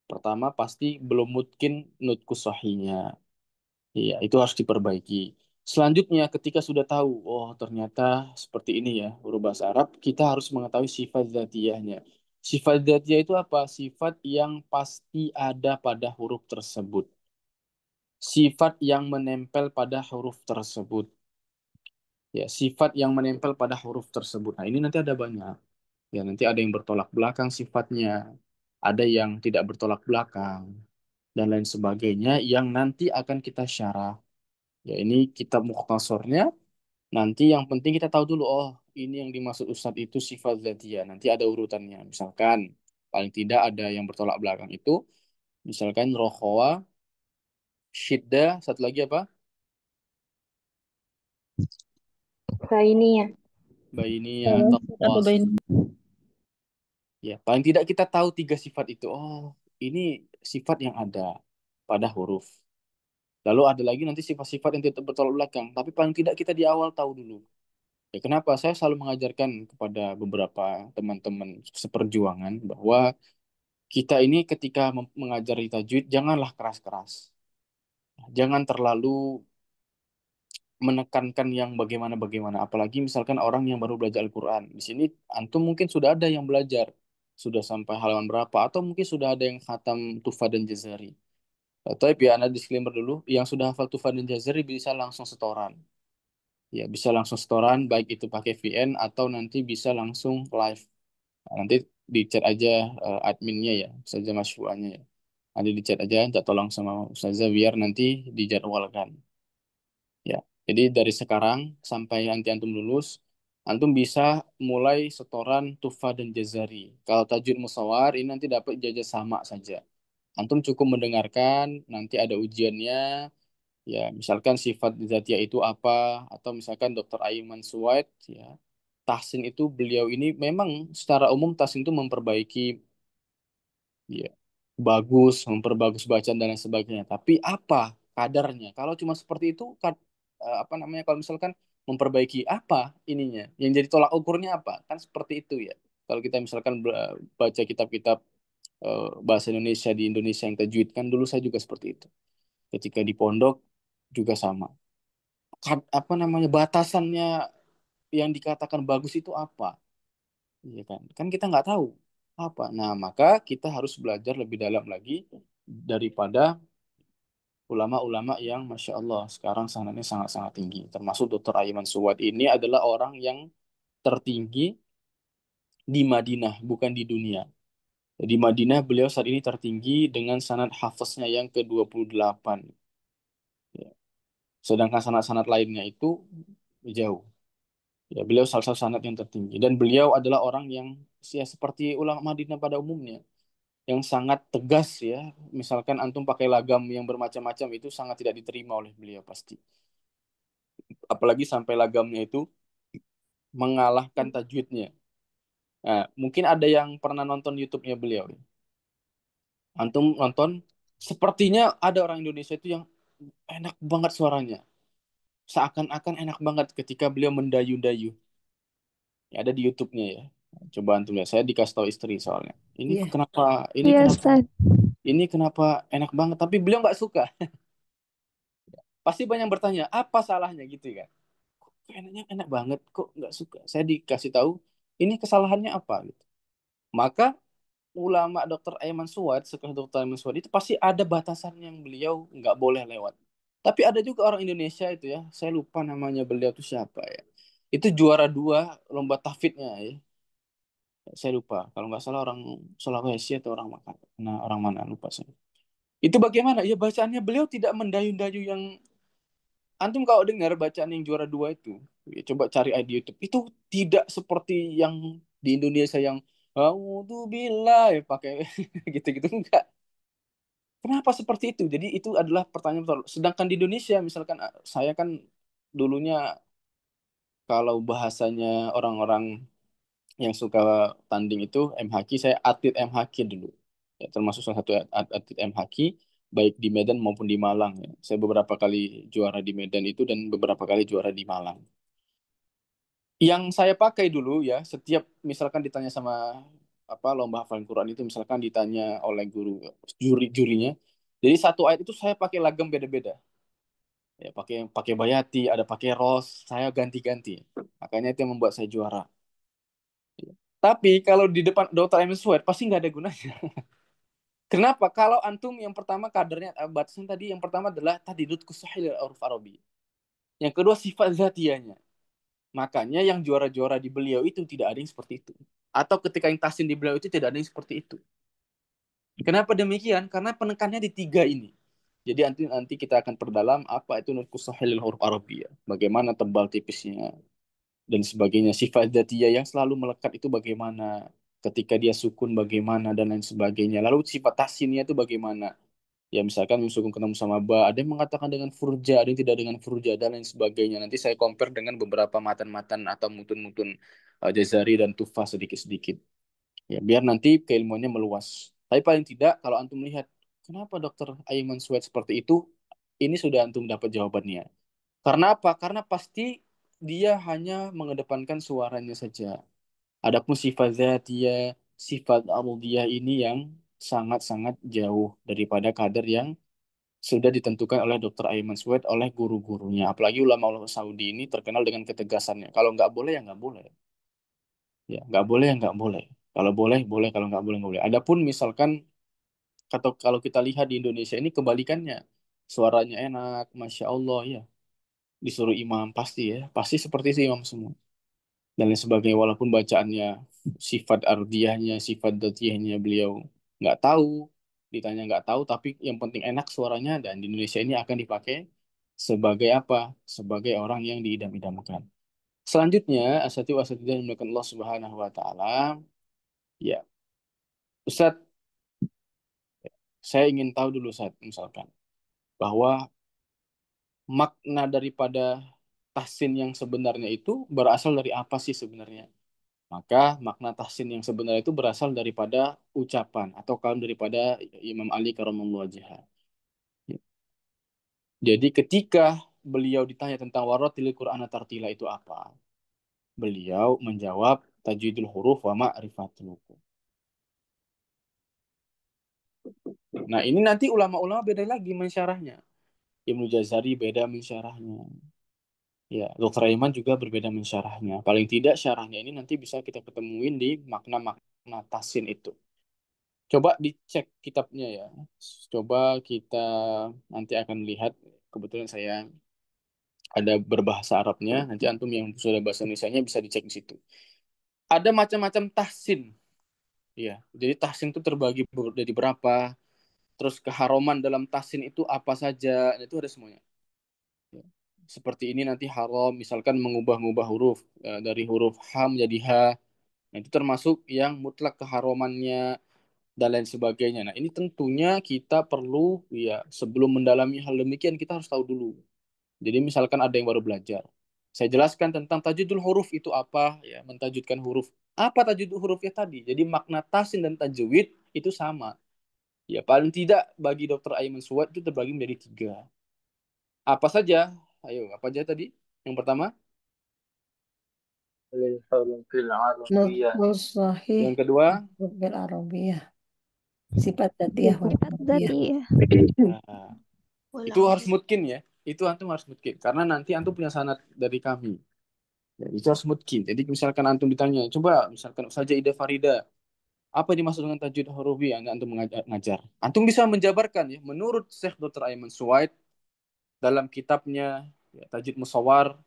Pertama pasti belum mungkin nutku sahihnya. Iya, itu harus diperbaiki. Selanjutnya, ketika sudah tahu, oh ternyata seperti ini ya, huruf bahasa Arab, kita harus mengetahui sifat dzatiyahnya. Sifat dzatiyah itu apa? Sifat yang pasti ada pada huruf tersebut. Sifat yang menempel pada huruf tersebut. Ya, sifat yang menempel pada huruf tersebut. Nah, ini nanti ada banyak. Ya, nanti ada yang bertolak belakang sifatnya, ada yang tidak bertolak belakang, dan lain sebagainya yang nanti akan kita syarah. Ya, ini kitab mukhtasornya. Nanti yang penting kita tahu dulu, oh ini yang dimaksud Ustadz itu sifat dzatiyah. Nanti ada urutannya. Misalkan, paling tidak ada yang bertolak belakang itu. Misalkan rokhwa, syiddah, satu lagi apa? Ini ya. Bainiyah Oh, atau atau was. bain. Ya, paling tidak kita tahu 3 sifat itu. Oh, ini sifat yang ada pada huruf. Lalu ada lagi nanti sifat-sifat yang tidak bertolak belakang. Tapi paling tidak kita di awal tahu dulu. Ya, kenapa? Saya selalu mengajarkan kepada beberapa teman-teman seperjuangan bahwa kita ini ketika mengajari tajwid, janganlah keras-keras. Jangan terlalu menekankan yang bagaimana-bagaimana. Apalagi misalkan orang yang baru belajar Al-Quran. Di sini antum mungkin sudah ada yang belajar. Sudah sampai halaman berapa. Atau mungkin sudah ada yang khatam Tufa dan Jazari. Tapi ya, ada disclaimer dulu. Yang sudah hafal Tufa dan Jazari bisa langsung setoran. Ya, bisa langsung setoran. Baik itu pakai VN atau nanti bisa langsung live. Nah, nanti di chat aja adminnya ya. Saja masyuannya ya. Nanti di chat aja, minta tolong sama Ustazah biar nanti dijadwalkan. Ya, jadi dari sekarang sampai nanti antum lulus, antum bisa mulai setoran Tufa dan Jazari. Kalau Tajwid Musawar ini nanti dapat ijazah sama saja. Antum cukup mendengarkan, nanti ada ujiannya, Ya, misalkan sifat dzatiyah itu apa, atau misalkan Dr. Aiman Suwaid, ya, tahsin itu beliau ini memang secara umum tahsin itu memperbaiki, ya, bagus, memperbagus bacaan dan lain sebagainya. Tapi apa kadarnya? Kalau cuma seperti itu, apa namanya? Kalau misalkan memperbaiki apa ininya? Yang jadi tolak ukurnya apa? Kan seperti itu ya. Kalau kita misalkan baca kitab-kitab bahasa Indonesia di Indonesia yang tajwid kan dulu saya juga seperti itu. Ketika di pondok juga sama. Apa namanya batasannya yang dikatakan bagus itu apa? Iya kan? Kan kita nggak tahu apa. Nah, maka kita harus belajar lebih dalam lagi daripada ulama-ulama yang Masya Allah sekarang sanadnya sangat-sangat tinggi. Termasuk Dr. Aiman Suwad ini adalah orang yang tertinggi di Madinah, bukan di dunia. Di Madinah beliau saat ini tertinggi dengan sanad hafaznya yang ke-28. Ya. Sedangkan sanad-sanad lainnya itu jauh. Ya, beliau salah satu sanad yang tertinggi. Dan beliau adalah orang yang ya, seperti ulama Madinah pada umumnya. Yang sangat tegas ya. Misalkan antum pakai lagam yang bermacam-macam itu sangat tidak diterima oleh beliau pasti. Apalagi sampai lagamnya itu mengalahkan tajwidnya. Nah, mungkin ada yang pernah nonton YouTube-nya beliau. Antum nonton, sepertinya ada orang Indonesia itu yang enak banget suaranya. Seakan-akan enak banget ketika beliau mendayu-dayu. Ya, ada di YouTube-nya ya. Coba antum lihat. Saya dikasih tahu istri soalnya. Ini Iya. kenapa, ini Iya, kenapa, Ustaz. ini kenapa enak banget. Tapi beliau nggak suka. Pasti banyak bertanya, apa salahnya gitu kan? Kok enaknya enak banget, kok nggak suka? Saya dikasih tahu, ini kesalahannya apa gitu. Maka ulama Dr. Aiman Suwad, sekelas Dr. Aiman Suwad itu pasti ada batasan yang beliau nggak boleh lewat. Tapi ada juga orang Indonesia itu ya, saya lupa namanya beliau itu siapa ya. Itu juara dua lomba tahfidznya ya. Saya lupa. Kalau nggak salah orang Sulawesi atau orang mana. Nah, orang mana lupa saya. Itu bagaimana? Ya bacaannya beliau tidak mendayu-dayu yang antum kalau dengar bacaan yang juara dua itu, ya, coba cari di YouTube. Itu tidak seperti yang di Indonesia yang Alhamdulillah ya pakai gitu-gitu enggak. Kenapa seperti itu? Jadi itu adalah pertanyaan betul. Sedangkan di Indonesia misalkan saya kan dulunya kalau bahasanya orang-orang yang suka tanding itu MHQ, saya atlet MHQ dulu. Ya, termasuk salah satu atlet MHQ baik di Medan maupun di Malang ya. Saya beberapa kali juara di Medan itu dan beberapa kali juara di Malang. Yang saya pakai dulu ya, setiap misalkan ditanya sama apa lomba hafalan Quran itu misalkan ditanya oleh guru jurinya. Jadi satu ayat itu saya pakai lagam beda-beda. Ya, pakai pakai Bayati, ada pakai Ros, saya ganti-ganti. Makanya itu yang membuat saya juara. Tapi kalau di depan Dr. Emil Sweat pasti nggak ada gunanya. Kenapa? Kalau antum yang pertama kadernya batasan tadi yang pertama adalah tadi nutku sahih huruf Arabi. Yang kedua sifat zatianya. Makanya yang juara-juara di beliau itu tidak ada yang seperti itu. Atau ketika yang tasin di beliau itu tidak ada yang seperti itu. Kenapa demikian? Karena penekannya di tiga ini. Jadi nanti nanti kita akan perdalam apa itu nutku sahih huruf Arabi ya. Bagaimana tebal tipisnya dan sebagainya. Sifat dzatiyah yang selalu melekat itu bagaimana, ketika dia sukun bagaimana dan lain sebagainya. Lalu sifat tahsinnya itu bagaimana? Ya misalkan yang sukun ketemu sama ba, ada yang mengatakan dengan furja, ada yang tidak dengan furja dan lain sebagainya. Nanti saya compare dengan beberapa matan-matan atau mutun-mutun Jazari dan Tufah sedikit-sedikit. Ya biar nanti keilmuannya meluas. Tapi paling tidak kalau antum lihat kenapa Dokter Aiman Sued seperti itu, ini sudah antum dapat jawabannya. Karena apa? Karena pasti dia hanya mengedepankan suaranya saja. Adapun sifat zatiyah, sifat aludiyah ini yang sangat-sangat jauh daripada kadar yang sudah ditentukan oleh Dr. Aiman Sued oleh guru-gurunya. Apalagi ulama-ulama Saudi ini terkenal dengan ketegasannya. Kalau nggak boleh ya nggak boleh. Ya nggak boleh ya nggak boleh. Kalau boleh boleh, kalau nggak boleh. Adapun misalkan atau kalau kita lihat di Indonesia ini kebalikannya. Suaranya enak, masya Allah ya. Disuruh imam pasti ya, pasti seperti itu imam semua dan lain sebagainya. Walaupun bacaannya sifat ardiyahnya, sifat datiyahnya beliau nggak tahu, ditanya nggak tahu, tapi yang penting enak suaranya dan di Indonesia ini akan dipakai sebagai apa? Sebagai orang yang diidam-idamkan. Selanjutnya, asati wasatidah yang dimuliakan Allah Subhanahu wa taala. Ya, Ustaz, saya ingin tahu dulu Ustaz, misalkan bahwa makna daripada tahsin yang sebenarnya itu berasal dari apa sih sebenarnya? Maka makna tahsin yang sebenarnya itu berasal daripada ucapan atau kalam daripada Imam Ali karramallahu wajhah. Jadi ketika beliau ditanya tentang waratil Qur'an tartila itu apa? Beliau menjawab tajwidul huruf wa ma'rifatul hukum. Nah, ini nanti ulama-ulama beda lagi mensyarahnya. Ibnu Jazari beda mensyarahnya. Ya, Dr. Aiman juga berbeda mensyarahnya. Paling tidak syarahnya ini nanti bisa kita ketemuin di makna-makna tasin itu. Coba dicek kitabnya ya. Coba kita nanti akan lihat. Kebetulan saya ada berbahasa Arabnya. Nanti antum yang sudah bahasa Indonesianya bisa dicek di situ. Ada macam-macam tahsin. Ya, jadi tahsin itu terbagi jadi berapa. Terus keharuman dalam tahsin itu apa saja. Nah, itu ada semuanya. Ya. Seperti ini nanti haram, misalkan mengubah-ubah huruf dari huruf H menjadi H. Nah, itu termasuk yang mutlak keharumannya dan lain sebagainya. Nah, ini tentunya kita perlu ya sebelum mendalami hal demikian kita harus tahu dulu. Jadi misalkan ada yang baru belajar, saya jelaskan tentang tajwidul huruf itu apa, ya mentajwidkan huruf. Apa tajwid hurufnya tadi? Jadi makna tasin dan tajwid itu sama. Ya paling tidak bagi Dokter Aiman Suwad itu terbagi menjadi tiga. Apa saja? Ayo, apa aja tadi? Yang pertama, للحروف العربية Nutqul sahih yang kedua, bil Arabiyah. Sifat dzatiyah wal Sifat Arabiyah. dzatiyah nah, wal itu harus Arabiyah. mungkin ya. Itu antum harus mungkin karena nanti antum punya sanad dari kami. Ya, itu harus mungkin. Jadi misalkan antum ditanya, coba misalkan saja Ida Farida, apa yang dimaksud dengan tajwid hurufi yang antum mengajar? Antum bisa menjabarkan ya, menurut Syekh Dr. Aiman Suwaid dalam kitabnya ya, Tajwid Musawar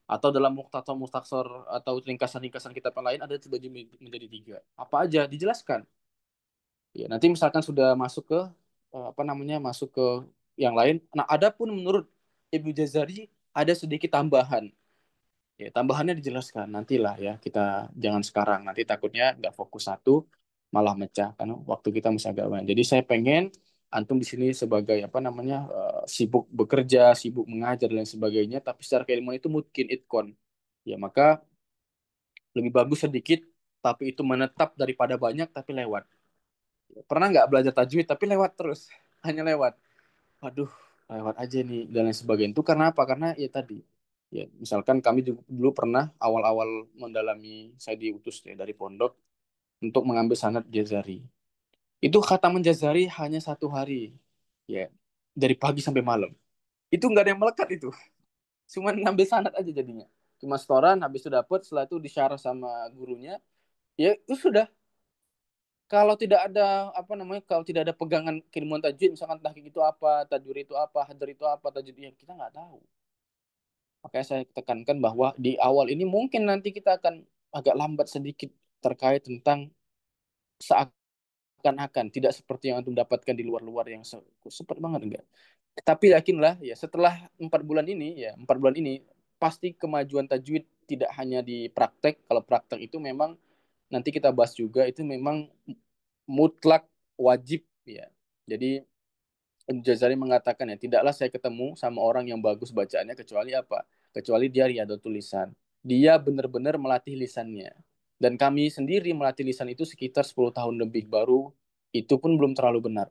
atau dalam Muqtatar Mustaksar atau ringkasan-ringkasan kitab yang lain ada terbagi menjadi tiga. Apa aja? Dijelaskan. Ya, nanti misalkan sudah masuk ke apa namanya masuk ke yang lain. Nah, adapun menurut Ibnu Jazari ada sedikit tambahan. Ya, tambahannya dijelaskan nantilah ya. Kita jangan sekarang. Nanti takutnya nggak fokus satu, malah mecah karena waktu kita masih agak banyak. Jadi saya pengen antum di sini sebagai apa namanya sibuk bekerja, sibuk mengajar dan lain sebagainya. Tapi secara keilmuan itu mungkin itkon. Ya maka lebih bagus sedikit, tapi itu menetap daripada banyak tapi lewat. Pernah nggak belajar tajwid tapi lewat terus, hanya lewat. Waduh, lewat aja nih dan lain sebagainya. Itu karena apa? Karena ya tadi, ya misalkan kami dulu pernah awal-awal mendalami, saya diutus ya dari pondok untuk mengambil sanad Jazari. Itu khataman Jazari hanya 1 hari, ya dari pagi sampai malam. Itu nggak ada yang melekat itu, cuma ngambil sanad aja jadinya. Cuma setoran, habis itu dapet, setelah itu disyarah sama gurunya, ya itu sudah. Kalau tidak ada apa namanya, kalau tidak ada pegangan keilmuan tajwid, misalkan tahqiq itu apa, tajwid itu apa, hadar itu apa, tajwid ya kita nggak tahu. Makanya saya tekankan bahwa di awal ini mungkin nanti kita akan agak lambat sedikit terkait tentang seakan-akan tidak seperti yang antum dapatkan di luar-luar yang cepat banget enggak. Tapi yakinlah ya setelah 4 bulan ini ya 4 bulan ini pasti kemajuan tajwid tidak hanya di praktek. Kalau praktek itu memang nanti kita bahas juga itu memang mutlak wajib ya. Jadi Jazari mengatakan ya, tidaklah saya ketemu sama orang yang bagus bacaannya kecuali apa? Kecuali dia riyadatul lisan. Dia benar-benar melatih lisannya. Dan kami sendiri melatih lisan itu sekitar 10 tahun lebih baru itu pun belum terlalu benar.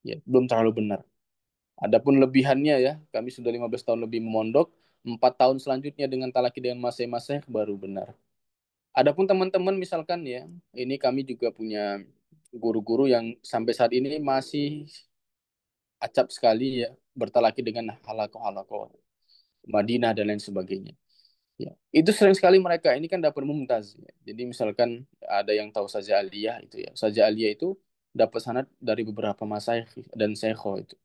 Ya, belum terlalu benar. Adapun lebihannya ya, kami sudah 15 tahun lebih memondok, 4 tahun selanjutnya dengan talaki dengan masing-masing baru benar. Adapun teman-teman misalkan ya, ini kami juga punya guru-guru yang sampai saat ini masih acap sekali ya bertalaki dengan halako-halako Madinah dan lain sebagainya. Ya, itu sering sekali mereka ini kan dapat mumtaz. Ya. Jadi misalkan ada yang tahu saja aliyah itu ya, saja aliyah itu dapat sanad dari beberapa masyayikh dan sekho itu.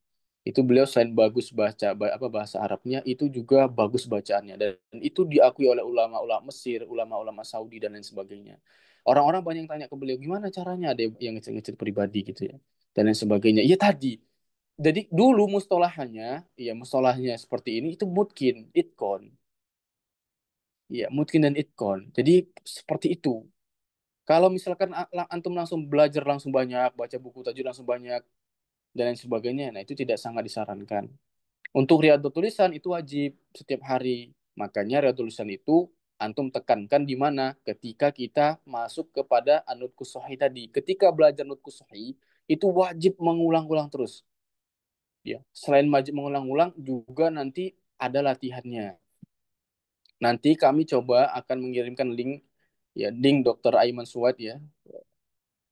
Itu beliau selain bagus baca apa bahasa Arabnya, itu juga bagus bacaannya dan itu diakui oleh ulama-ulama Mesir, ulama-ulama Saudi dan lain sebagainya. Orang-orang banyak yang tanya ke beliau gimana caranya, ada yang ngecek-ngecek pribadi gitu ya dan lain sebagainya. Iya tadi. Jadi dulu mustolahnya, ya mustolahnya seperti ini itu mungkin itkon. Iya, mungkin dan itkon. Jadi seperti itu. Kalau misalkan antum langsung belajar langsung banyak, baca buku tajwid langsung banyak dan lain sebagainya, nah itu tidak sangat disarankan. Untuk riyadhah tulisan itu wajib setiap hari. Makanya riyadhah tulisan itu antum tekankan di mana? Ketika kita masuk kepada an-nutqus shahih tadi. Ketika belajar nutqus shahih itu wajib mengulang-ulang terus. Ya, selain wajib mengulang-ulang juga nanti ada latihannya. Nanti kami coba akan mengirimkan link ya, link Dr. Aiman Suwad ya,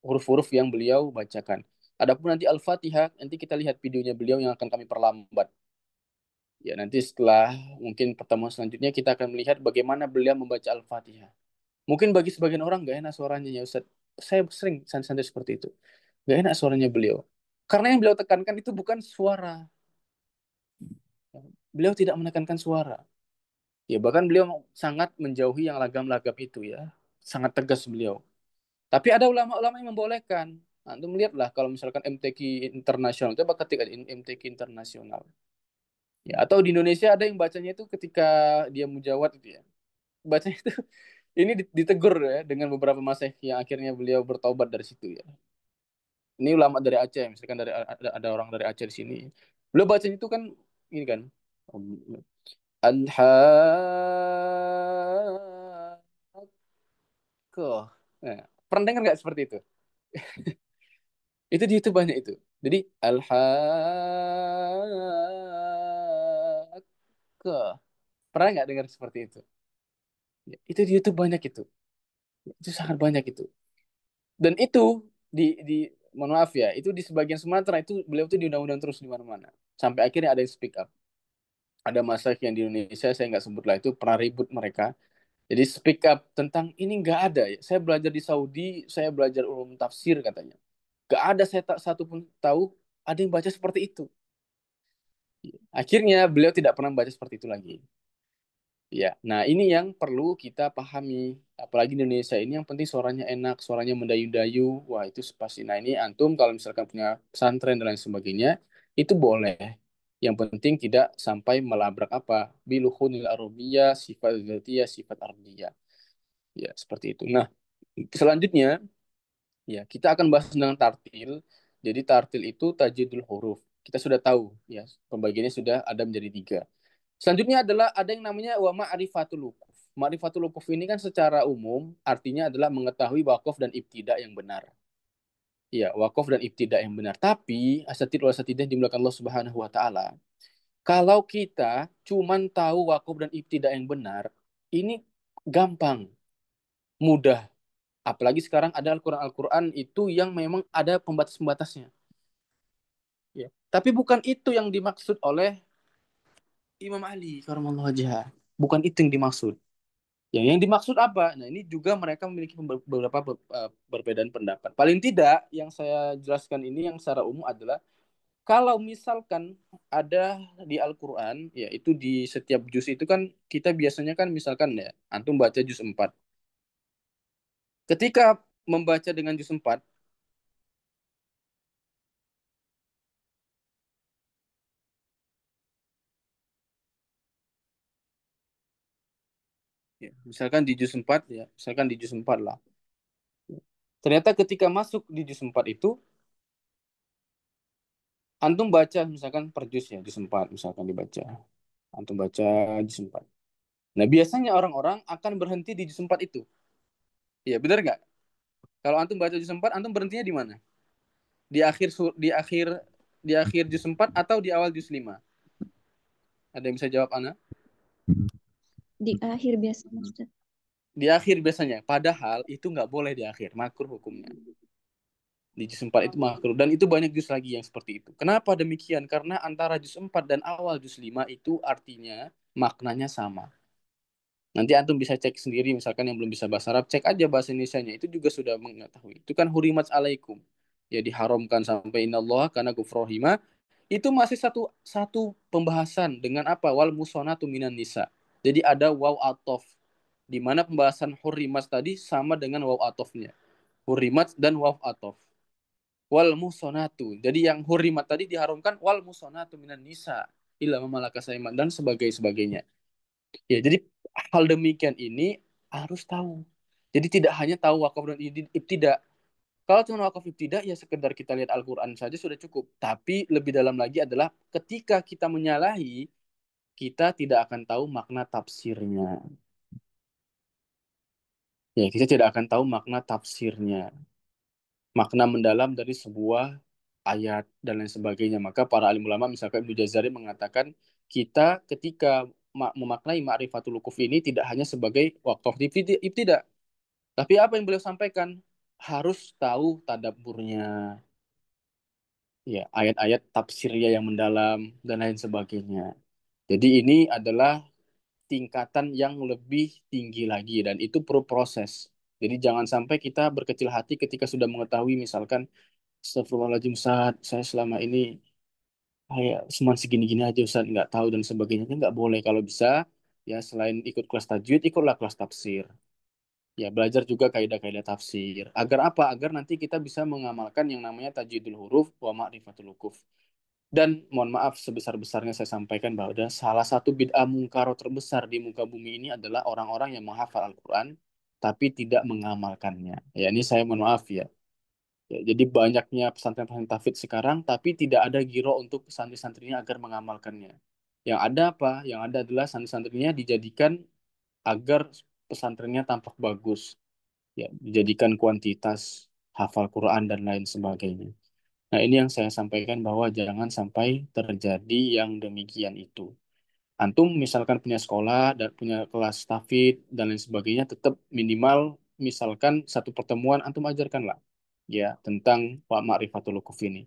huruf-huruf yang beliau bacakan. Adapun nanti Al-Fatihah, nanti kita lihat videonya beliau yang akan kami perlambat. Ya, nanti setelah mungkin pertemuan selanjutnya kita akan melihat bagaimana beliau membaca Al-Fatihah. Mungkin bagi sebagian orang gak enak suaranya ya Ustaz. Saya sering santai seperti itu. Gak enak suaranya beliau. Karena yang beliau tekankan itu bukan suara. Beliau tidak menekankan suara. Ya, bahkan beliau sangat menjauhi yang lagam-lagam itu ya. Sangat tegas beliau. Tapi ada ulama-ulama yang membolehkan. Nah, untuk melihatlah kalau misalkan MTQ internasional, coba ketik aja MTQ internasional. Ya, atau di Indonesia ada yang bacanya itu ketika dia mujawab itu ya. Bacanya itu ini ditegur ya dengan beberapa masyayikh yang akhirnya beliau bertaubat dari situ ya. Ini ulama dari Aceh, misalkan ada orang dari Aceh di sini. Beliau bacanya itu kan ini kan Al-Haqqah. Nah, pernah dengar nggak seperti itu? Itu di YouTube banyak itu. Jadi Al-Haqqah. Pernah nggak dengar seperti itu? Ya, itu di YouTube banyak itu. Itu sangat banyak itu. Dan itu di mohon maaf ya, itu di sebagian Sumatera itu beliau tuh diundang-undang terus di mana-mana. Sampai akhirnya ada yang speak up. Ada masa yang di Indonesia saya nggak sebut lah itu pernah ribut mereka. Jadi speak up tentang ini nggak ada ya. Saya belajar di Saudi, saya belajar ulum tafsir katanya. Nggak ada saya tak satu pun tahu ada yang baca seperti itu. Akhirnya beliau tidak pernah baca seperti itu lagi. Ya, nah ini yang perlu kita pahami. Apalagi di Indonesia ini yang penting suaranya enak, suaranya mendayu-dayu. Wah, itu pasti. Nah, ini antum kalau misalkan punya pesantren dan lain sebagainya, itu boleh. Yang penting tidak sampai melabrak apa? Biluhunil arabiyah, sifat dzatiyah, sifat ardiyah. Ya, seperti itu. Nah, selanjutnya ya, kita akan bahas tentang tartil. Jadi tartil itu tajidul huruf. Kita sudah tahu ya, pembagiannya sudah ada menjadi tiga. Selanjutnya adalah ada yang namanya wa ma'rifatul wukuf. Ma'rifatul wukuf ini kan secara umum artinya adalah mengetahui wakaf dan ibtida yang benar. Ya, wakaf dan ibtida yang benar. Tapi asatid wal asatidah dimulakan Allah Subhanahu wa taala. Kalau kita cuman tahu wakaf dan ibtida yang benar, ini gampang, mudah. Apalagi sekarang ada Al-Quran itu yang memang ada pembatas-pembatasnya. Ya. Tapi bukan itu yang dimaksud oleh Imam Ali karamallahu wajhah. Bukan itu yang dimaksud. Yang dimaksud apa? Nah, ini juga mereka memiliki beberapa perbedaan pendapat. Paling tidak yang saya jelaskan ini yang secara umum adalah kalau misalkan ada di Al-Quran, ya itu di setiap juz itu kan kita biasanya kan misalkan ya, antum baca juz 4. Ketika membaca dengan juz 4, ya, misalkan di juz 4 ya, misalkan di juz 4 lah. Ternyata ketika masuk di juz 4 itu, antum baca misalkan per juz ya, juz 4 misalkan dibaca. Antum baca juz 4. Nah, biasanya orang-orang akan berhenti di juz 4 itu. Iya, benar nggak? Kalau antum baca juz 4, antum berhentinya di mana? Di akhir di akhir juz 4 atau di awal juz 5? Ada yang bisa jawab Ana? Di akhir biasanya, Ustaz. Di akhir biasanya. Padahal itu nggak boleh di akhir. Makruh hukumnya. Di juz 4 itu makruh. Dan itu banyak juz lagi yang seperti itu. Kenapa demikian? Karena antara juz 4 dan awal juz 5 itu artinya maknanya sama. Nanti antum bisa cek sendiri, misalkan yang belum bisa bahasa Arab, cek aja bahasa Indonesianya. Itu juga sudah mengetahui. Itu kan hurimat alaikum. Ya diharamkan sampai innallaha karena gufrohima. Itu masih satu satu pembahasan dengan apa? Wal musonatu minan nisa. Jadi ada waw atof. Di mana pembahasan hurimat tadi sama dengan waw atofnya. Hurimat dan waw atof. Wal musonatu. Jadi yang hurimat tadi diharamkan wal musonatu minan nisa. Illa mamalaka saiman dan sebagainya. Ya, jadi hal demikian ini harus tahu. Jadi tidak hanya tahu wakaf dan ibtidak. Kalau cuma wakaf ibtidah ya sekedar kita lihat Al-Quran saja sudah cukup. Tapi lebih dalam lagi adalah ketika kita menyalahi, kita tidak akan tahu makna tafsirnya. Ya, kita tidak akan tahu makna tafsirnya, makna mendalam dari sebuah ayat dan lain sebagainya. Maka para alim ulama misalkan Ibnu Jazari mengatakan kita ketika memaknai ma'rifatul wukuf ini tidak hanya sebagai wakaf ibtidah, tapi apa yang beliau sampaikan harus tahu tadabburnya, ya ayat-ayat tafsirnya yang mendalam dan lain sebagainya. Jadi ini adalah tingkatan yang lebih tinggi lagi dan itu perlu proses. Jadi jangan sampai kita berkecil hati ketika sudah mengetahui misalkan Astagfirullahaladzim Ustaz, saya selama ini kayak cuma segini-gini aja Ustaz, nggak tahu dan sebagainya. Nggak boleh kalau bisa ya selain ikut kelas tajwid, ikutlah kelas tafsir. Ya belajar juga kaidah-kaidah tafsir. Agar apa? Agar nanti kita bisa mengamalkan yang namanya tajwidul huruf wa ma'rifatul wukuf. Dan mohon maaf sebesar-besarnya saya sampaikan bahwa ada salah satu bid'ah mungkaro terbesar di muka bumi ini adalah orang-orang yang menghafal Al-Quran tapi tidak mengamalkannya. Ya ini saya mohon maaf ya. Ya, jadi banyaknya pesantren-pesantren tahfidz sekarang tapi tidak ada giro untuk santri-santrinya agar mengamalkannya. Yang ada apa? Yang ada adalah santri-santrinya dijadikan agar pesantrennya tampak bagus. Ya, dijadikan kuantitas hafal Quran dan lain sebagainya. Nah, ini yang saya sampaikan bahwa jangan sampai terjadi yang demikian itu. Antum misalkan punya sekolah dan punya kelas tahfidz dan lain sebagainya, tetap minimal misalkan satu pertemuan antum ajarkan lah ya tentang Pak Ma'rifatul Wukuf ini.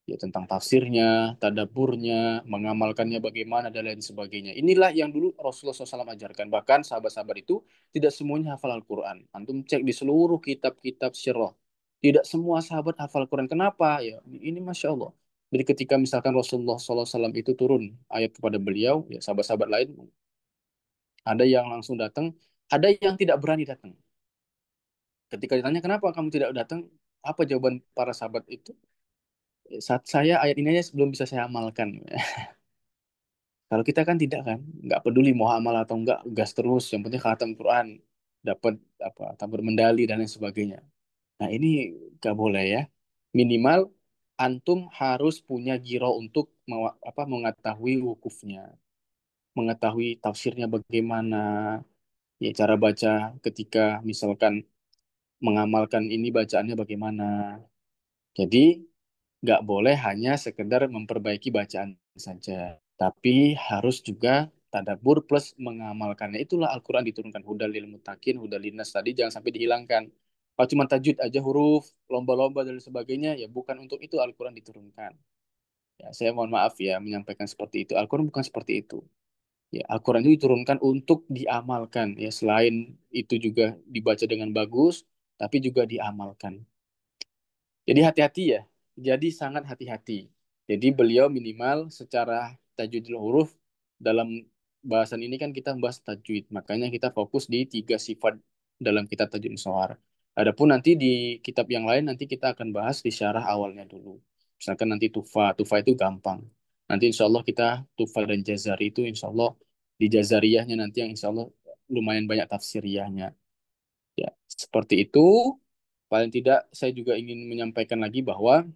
Ya tentang tafsirnya, tadaburnya, mengamalkannya bagaimana dan lain sebagainya. Inilah yang dulu Rasulullah SAW ajarkan. Bahkan sahabat-sahabat itu tidak semuanya hafal Al-Quran. Antum cek di seluruh kitab-kitab sirah. Tidak semua sahabat hafal Al-Quran. Kenapa? Ya, ini Masya Allah. Jadi ketika misalkan Rasulullah SAW itu turun ayat kepada beliau, ya sahabat-sahabat lain, ada yang langsung datang, ada yang tidak berani datang. Ketika ditanya, kenapa kamu tidak datang? Apa jawaban para sahabat itu? Saat saya ayat ini aja belum bisa saya amalkan. Kalau kita kan tidak kan, nggak peduli mau amal atau enggak, gas terus. Yang penting khatam Quran, dapat apa, tabur mendali dan lain sebagainya. Nah ini nggak boleh ya. Minimal antum harus punya giro untuk mengetahui wukufnya, mengetahui tafsirnya bagaimana, ya cara baca ketika misalkan mengamalkan ini bacaannya bagaimana. Jadi nggak boleh hanya sekedar memperbaiki bacaan saja, tapi harus juga tadabbur plus mengamalkannya. Itulah Al-Quran diturunkan hudal lil muttaqin, hudal linnas tadi jangan sampai dihilangkan. Kalau cuma tajwid aja huruf, lomba-lomba dan sebagainya, ya bukan untuk itu Al-Quran diturunkan. Ya, saya mohon maaf ya menyampaikan seperti itu. Al-Quran bukan seperti itu. Ya, Al-Quran itu diturunkan untuk diamalkan. Ya, selain itu juga dibaca dengan bagus, tapi juga diamalkan. Jadi hati-hati ya. Jadi sangat hati-hati. Jadi beliau minimal secara tajwidul huruf dalam bahasan ini kan kita membahas tajwid. Makanya kita fokus di tiga sifat dalam kitab Tajwid Mushawar. Adapun nanti di kitab yang lain nanti kita akan bahas di syarah awalnya dulu. Misalkan nanti tufa. Tufa itu gampang. Nanti insya Allah kita tufa dan jazari itu insya Allah di jazariyahnya nanti yang insya Allah lumayan banyak tafsiriyahnya. Ya, seperti itu. Paling tidak saya juga ingin menyampaikan lagi bahwa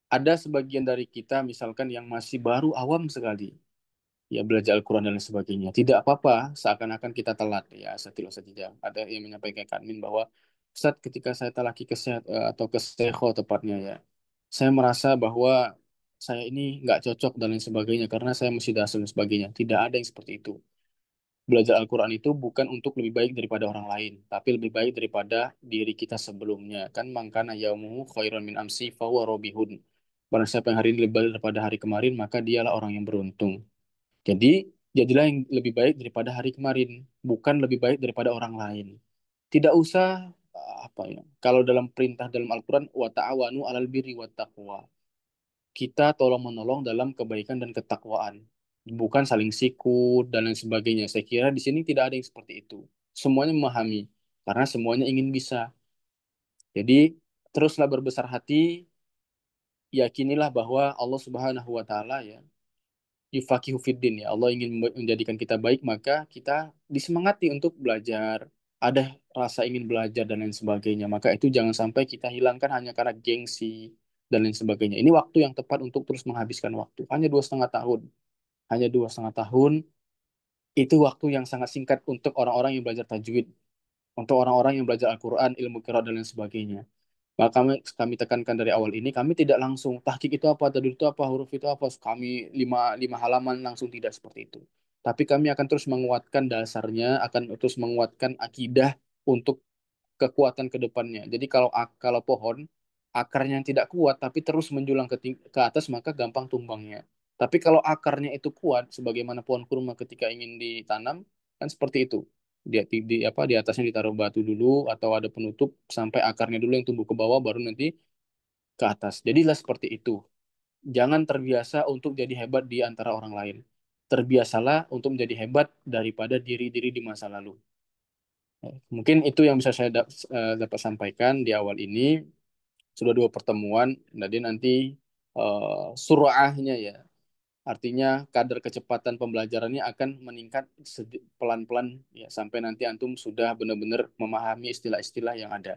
ada sebagian dari kita misalkan yang masih baru awam sekali ya belajar Al-Quran dan lain sebagainya. Tidak apa-apa seakan-akan kita telat ya setilu saja. Ada yang menyampaikan ke admin bahwa Ustaz ketika saya talaki ke atau ke sekho tepatnya ya, saya merasa bahwa saya ini nggak cocok dan lain sebagainya karena saya masih dasar dan sebagainya. Tidak ada yang seperti itu. Belajar Al-Quran itu bukan untuk lebih baik daripada orang lain, tapi lebih baik daripada diri kita sebelumnya. Kan mangkana yaumuhu khairan min amsi fahuwa robihun. Barang siapa yang hari ini lebih baik daripada hari kemarin, maka dialah orang yang beruntung. Jadi, jadilah yang lebih baik daripada hari kemarin, bukan lebih baik daripada orang lain. Tidak usah apa ya. Kalau dalam perintah dalam Al-Quran, wa ta'awanu 'alal birri wat taqwa. Kita tolong menolong dalam kebaikan dan ketakwaan, bukan saling sikut dan lain sebagainya. Saya kira di sini tidak ada yang seperti itu. Semuanya memahami karena semuanya ingin bisa. Jadi teruslah berbesar hati, yakinilah bahwa Allah Subhanahu wa taala ya yufaqihu fiddin ya. Allah ingin menjadikan kita baik, maka kita disemangati untuk belajar. ada rasa ingin belajar dan lain sebagainya. Maka itu jangan sampai kita hilangkan hanya karena gengsi dan lain sebagainya. Ini waktu yang tepat untuk terus menghabiskan waktu. Hanya 2,5 tahun. Hanya 2,5 tahun itu waktu yang sangat singkat untuk orang-orang yang belajar tajwid, untuk orang-orang yang belajar Al-Quran, ilmu qiraat dan lain sebagainya. Maka kami tekankan dari awal ini, kami tidak langsung tahqiq itu apa, tajwid itu apa, huruf itu apa, kami lima halaman langsung, tidak seperti itu. Tapi kami akan terus menguatkan dasarnya, akan terus menguatkan akidah untuk kekuatan ke depannya. Jadi kalau pohon akarnya yang tidak kuat tapi terus menjulang ke atas, maka gampang tumbangnya. Tapi kalau akarnya itu kuat, sebagaimana pohon kurma ketika ingin ditanam, kan seperti itu. Dia di atasnya ditaruh batu dulu atau ada penutup sampai akarnya dulu yang tumbuh ke bawah, baru nanti ke atas. Jadilah seperti itu. Jangan terbiasa untuk jadi hebat di antara orang lain. Terbiasalah untuk menjadi hebat daripada diri-diri di masa lalu. Mungkin itu yang bisa saya dapat sampaikan di awal ini. Sudah 2 pertemuan, jadi nanti surahnya ya, artinya kadar kecepatan pembelajarannya akan meningkat pelan-pelan ya, sampai nanti antum sudah benar-benar memahami istilah-istilah yang ada.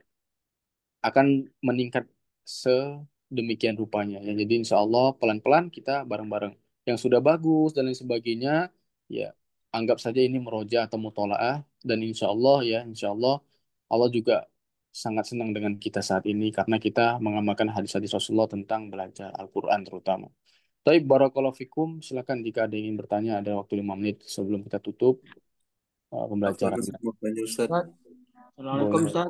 Akan meningkat sedemikian rupanya ya. Jadi insya Allah pelan-pelan kita bareng-bareng. Yang sudah bagus dan lain sebagainya ya, anggap saja ini meroja atau mutolaah, dan insya Allah Allah juga sangat senang dengan kita saat ini karena kita mengamalkan hadis-hadis Rasulullah tentang belajar Al-Quran terutama. Tapi barakallahu fikum, silakan jika ada yang ingin bertanya, ada waktu 5 menit sebelum kita tutup Afwan pembelajaran. Ustaz, mau tanya Ustaz. Ustaz, Assalamualaikum Boleh. Ustaz.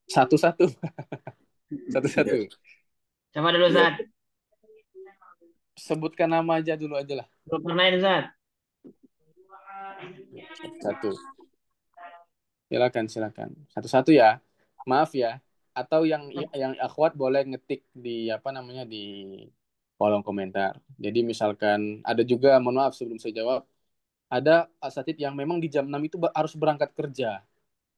Satu-satu, Ya, satu-satu. Siapa dulu ya. Ustaz? Sebutkan nama aja dulu aja lah. Belum pernah ini Ustaz. Satu-satu. Silakan, silakan. Satu-satu ya. Maaf ya. Atau yang akhwat boleh ngetik di apa namanya di kolom komentar. Jadi misalkan ada juga, mohon maaf sebelum saya jawab, ada asatid yang memang di jam 6 itu harus berangkat kerja.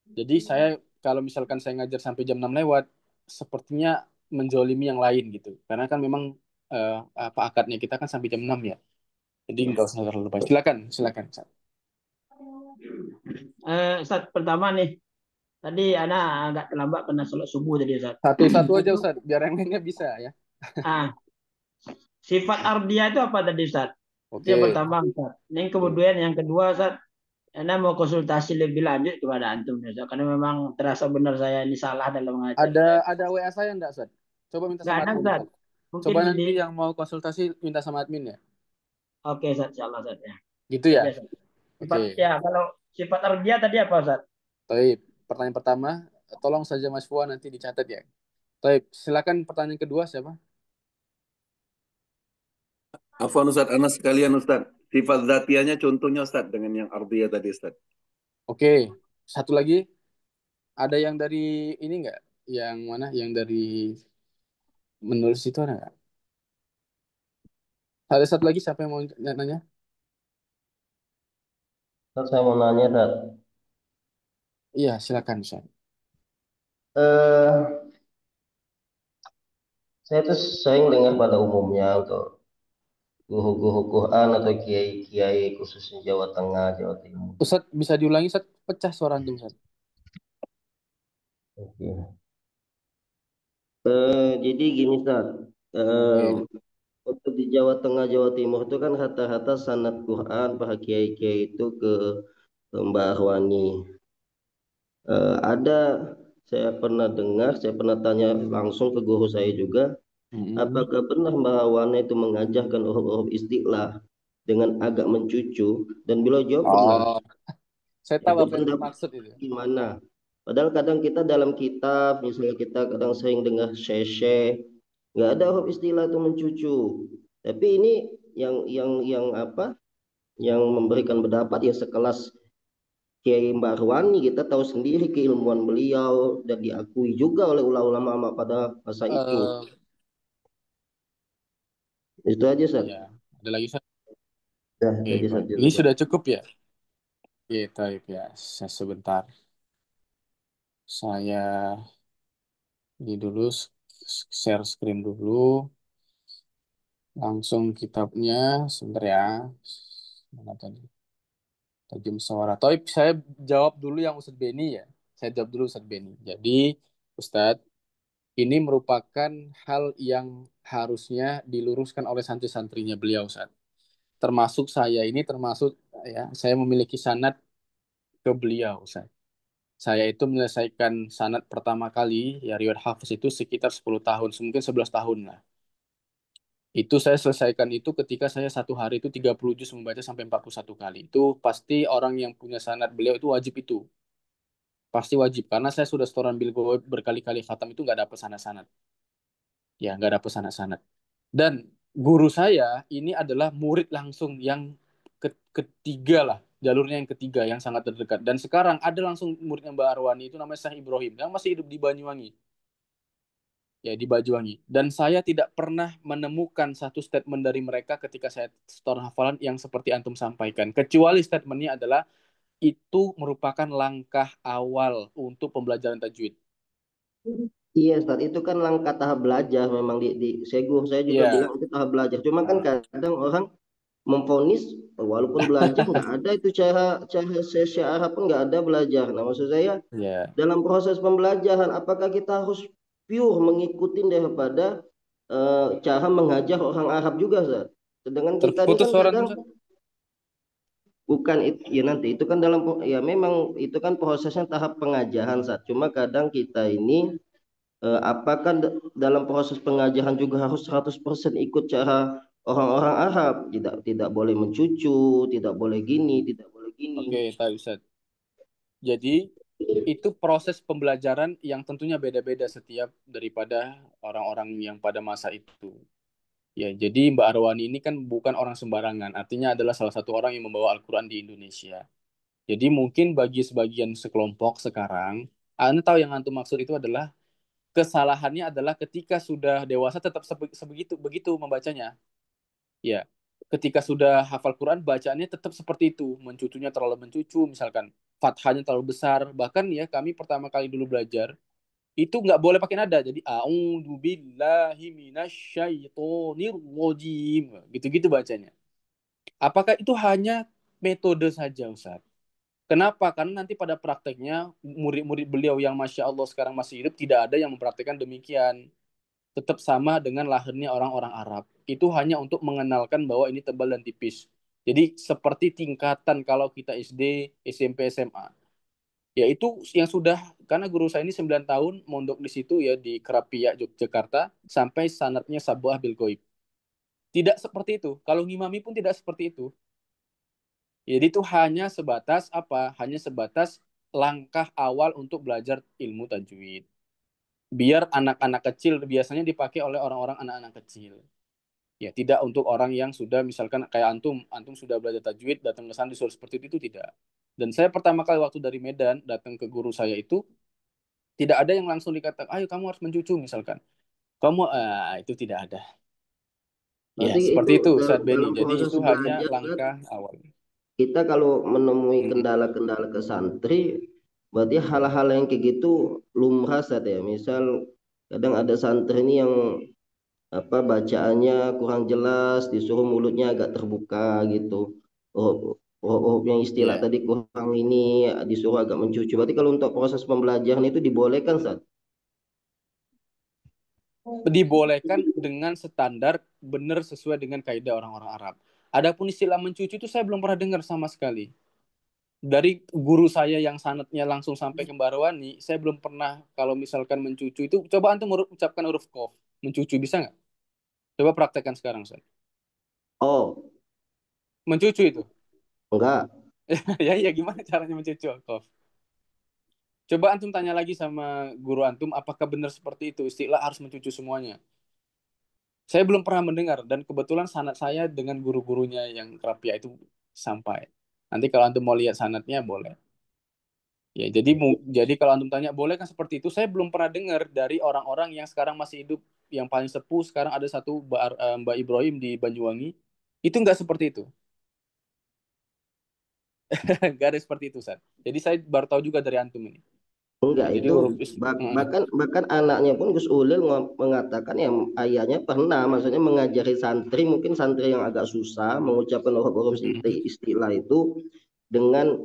Jadi saya kalau misalkan saya ngajar sampai jam 6 lewat, sepertinya menzolimi yang lain gitu. Karena kan memang eh, apa akadnya kita kan sampai jam 6 ya. Jadi nggak usah terlalu banyak. Silakan, silakan. Ustaz, pertama nih, tadi Ana agak terlambat karena sholat subuh tadi Ustaz. Satu-satu aja Itu, Ustaz, biar yang lainnya bisa ya. ah, sifat ardia itu apa tadi Ustaz? Itu yang Oke. pertama Ustaz. Yang kemudian yang kedua Ustaz, Ana mau konsultasi lebih lanjut kepada antum Ustaz. Karena memang terasa benar saya ini salah dalam mengajar Ada saya. ada WA saya enggak, Ustaz? Coba minta Nggak sama ada admin, Ustaz. Ustaz. Mungkin Coba di, nanti yang mau konsultasi minta sama admin ya. oke Ustaz, insyaallah Ustaz ya. Gitu ya? Aja Ustaz. Oke. Sifat ya kalau sifat ardia tadi apa Ustaz? Baik. Pertanyaan pertama, tolong saja Mas Fuad nanti dicatat ya. Baik, silakan pertanyaan kedua siapa? Afwan Ustaz, Anas sekalian Ustaz. Sifat zatianya contohnya Ustaz dengan yang ardiyah tadi Ustaz. Oke. Satu lagi, ada yang dari ini enggak? Yang mana? Yang dari menulis itu ada enggak? Ada satu lagi, siapa yang mau nanya? Terus saya mau nanya, Dad. Iya, silakan, Ustaz. Eh, saya tuh sering dengar pada umumnya untuk guru-guru Quran atau kiai-kiai khususnya Jawa Tengah, Jawa Timur. Ustaz, bisa diulangi, Ustaz? Pecah suara antum, Ustaz. Oke. Jadi gini, Dad. Oke. Untuk di Jawa Tengah, Jawa Timur itu kan rata-rata sanad Quran para kiai-kiai itu ke Mbak Arwani. Ada saya pernah dengar, saya pernah tanya langsung ke guru saya juga, Mm-mm. apakah benar Mbak Arwani itu mengajarkan huruf-huruf istiqlal dengan agak mencucu? Dan beliau jawab benar. Oh, saya tahu Itu apa yang pendapat dimaksud itu. gimana? Padahal kadang kita dalam kitab, misalnya kita kadang sering dengar syekh, nggak ada huruf istilah itu mencucu. Tapi ini yang apa? Yang memberikan pendapat ya sekelas Kiai Mbak kita tahu sendiri keilmuan beliau dan diakui juga oleh ulama-ulama pada masa itu. Eh, Itu aja, Sat. ya, ada lagi Ustaz? Ya, Oke, itu aja, Sat. baik. Ini Jazakallah. sudah cukup ya? Oke, baik ya. Sebentar. Saya ini dulu share screen dulu. Langsung kitabnya. Sebentar ya. Mana tadi? tajam suara. Tapi saya jawab dulu yang Ustadz Beni ya. Saya jawab dulu Ustadz Beni. Jadi Ustadz, ini merupakan hal yang harusnya diluruskan oleh santri-santrinya beliau Ustadz. Termasuk saya ini termasuk ya, saya memiliki sanad ke beliau Ustadz. Saya itu menyelesaikan sanad pertama kali ya riwayat Hafiz itu sekitar 10 tahun, mungkin 11 tahun lah. Itu saya selesaikan itu ketika saya satu hari itu 30 juz membaca sampai 41 kali. Itu pasti orang yang punya sanad beliau itu wajib itu. Pasti wajib. Karena saya sudah setoran bil Goib berkali-kali khatam itu nggak dapet sanad-sanad. Ya, nggak dapet sanad-sanad. Dan guru saya ini adalah murid langsung yang ketiga lah. Jalurnya yang ketiga, yang sangat terdekat. Dan sekarang ada langsung muridnya Mbak Arwani, itu namanya Syekh Ibrahim. Yang masih hidup di Banyuwangi. Ya, di Banyuwangi. Dan saya tidak pernah menemukan satu statement dari mereka ketika saya setoran hafalan yang seperti antum sampaikan. Kecuali statementnya adalah itu merupakan langkah awal untuk pembelajaran tajwid. Iya, Ustaz, itu kan langkah tahap belajar memang di saya juga Iya, bilang itu tahap belajar. Cuma kan kadang orang memvonis walaupun belajar nggak ada itu cara cara sesi Arab pun nggak ada belajar. Nah, maksud saya iya. dalam proses pembelajaran apakah kita harus pure mengikuti daripada cara mengajar orang Arab juga, Ustaz? Sedangkan kita ini Terputus kan suara kadang antum, Sat? bukan itu ya nanti itu kan dalam ya memang itu kan prosesnya tahap pengajaran, Ustaz. Cuma kadang kita ini apakah dalam proses pengajaran juga harus 100% ikut cara orang-orang Arab? Tidak boleh mencucu, tidak boleh gini, tidak boleh gini. Oke, tahu Ustaz. Jadi itu proses pembelajaran yang tentunya beda-beda setiap daripada orang-orang yang pada masa itu. Ya, jadi Mbak Arwani ini kan bukan orang sembarangan. Artinya adalah salah satu orang yang membawa Al-Quran di Indonesia. Jadi mungkin bagi sebagian sekelompok sekarang, Anda tahu yang antum maksud itu adalah kesalahannya adalah ketika sudah dewasa tetap sebegitu begitu membacanya. Ya, ketika sudah hafal Quran bacaannya tetap seperti itu, mencucunya terlalu mencucu, misalkan fathahnya terlalu besar. Bahkan ya kami pertama kali dulu belajar itu nggak boleh pakai nada. Jadi a'udzubillahi minasyaitonirrajim. Gitu-gitu bacanya. Apakah itu hanya metode saja, Ustaz? Kenapa? Karena nanti pada prakteknya murid-murid beliau yang Masya Allah sekarang masih hidup tidak ada yang mempraktekkan demikian. Tetap sama dengan lahirnya orang-orang Arab. Itu hanya untuk mengenalkan bahwa ini tebal dan tipis. Jadi seperti tingkatan kalau kita SD, SMP, SMA. Ya itu yang sudah, karena guru saya ini 9 tahun mondok di situ ya di Kerapia, Yogyakarta, sampai sanadnya Sabuah Bil Goib. Tidak seperti itu. Kalau ngimami pun tidak seperti itu. Jadi itu hanya sebatas apa? Hanya sebatas langkah awal untuk belajar ilmu tajwid. Biar anak-anak kecil biasanya dipakai oleh orang-orang anak-anak kecil. Ya, tidak untuk orang yang sudah misalkan kayak antum sudah belajar tajwid, datang ke sana disuruh seperti itu tidak. Dan saya pertama kali waktu dari Medan datang ke guru saya itu tidak ada yang langsung dikatakan, ayo kamu harus mencucu misalkan. Itu tidak ada. Ya, Berarti seperti itu itu Ustaz Beni. dalam Jadi proses itu hanya belajar, Ustaz, langkah awal. kita kalau menemui Mm-mm. kendala-kendala ke santri, berarti hal-hal yang kayak gitu lumrah, Ustaz ya. Misal kadang ada santri ini yang apa bacaannya kurang jelas, disuruh mulutnya agak terbuka gitu. Yang istilah Ya, tadi kurang ini disuruh agak mencucu. Berarti kalau untuk proses pembelajaran itu dibolehkan, Ustaz? dibolehkan dengan standar benar sesuai dengan kaidah orang-orang Arab. Adapun istilah mencucu itu saya belum pernah dengar sama sekali. Dari guru saya yang sanatnya langsung sampai ke Barwani, saya belum pernah kalau misalkan mencucu itu, coba antum ucapkan huruf kof. Mencucu bisa nggak? Coba praktekkan sekarang, Ustaz. Oh, Mencucu itu. enggak. Ya, ya gimana caranya mencucu kof? Coba antum tanya lagi sama guru antum, apakah benar seperti itu? Istilah harus mencucu semuanya. Saya belum pernah mendengar, dan kebetulan sanat saya dengan guru-gurunya yang kerapia itu sampai. Nanti kalau antum mau lihat sanatnya, boleh. Ya, jadi kalau antum tanya boleh kan seperti itu, saya belum pernah dengar dari orang-orang yang sekarang masih hidup, yang paling sepuh sekarang ada satu Mbak Ibrahim di Banyuwangi, itu nggak seperti itu. Nggak ada seperti itu, San. Jadi saya baru tahu juga dari antum ini. Ya, Enggak, jadi itu huruf bahkan anaknya pun Gus Ulil mengatakan ya ayahnya pernah maksudnya mengajari santri mungkin santri yang agak susah mengucapkan huruf-huruf istilah itu dengan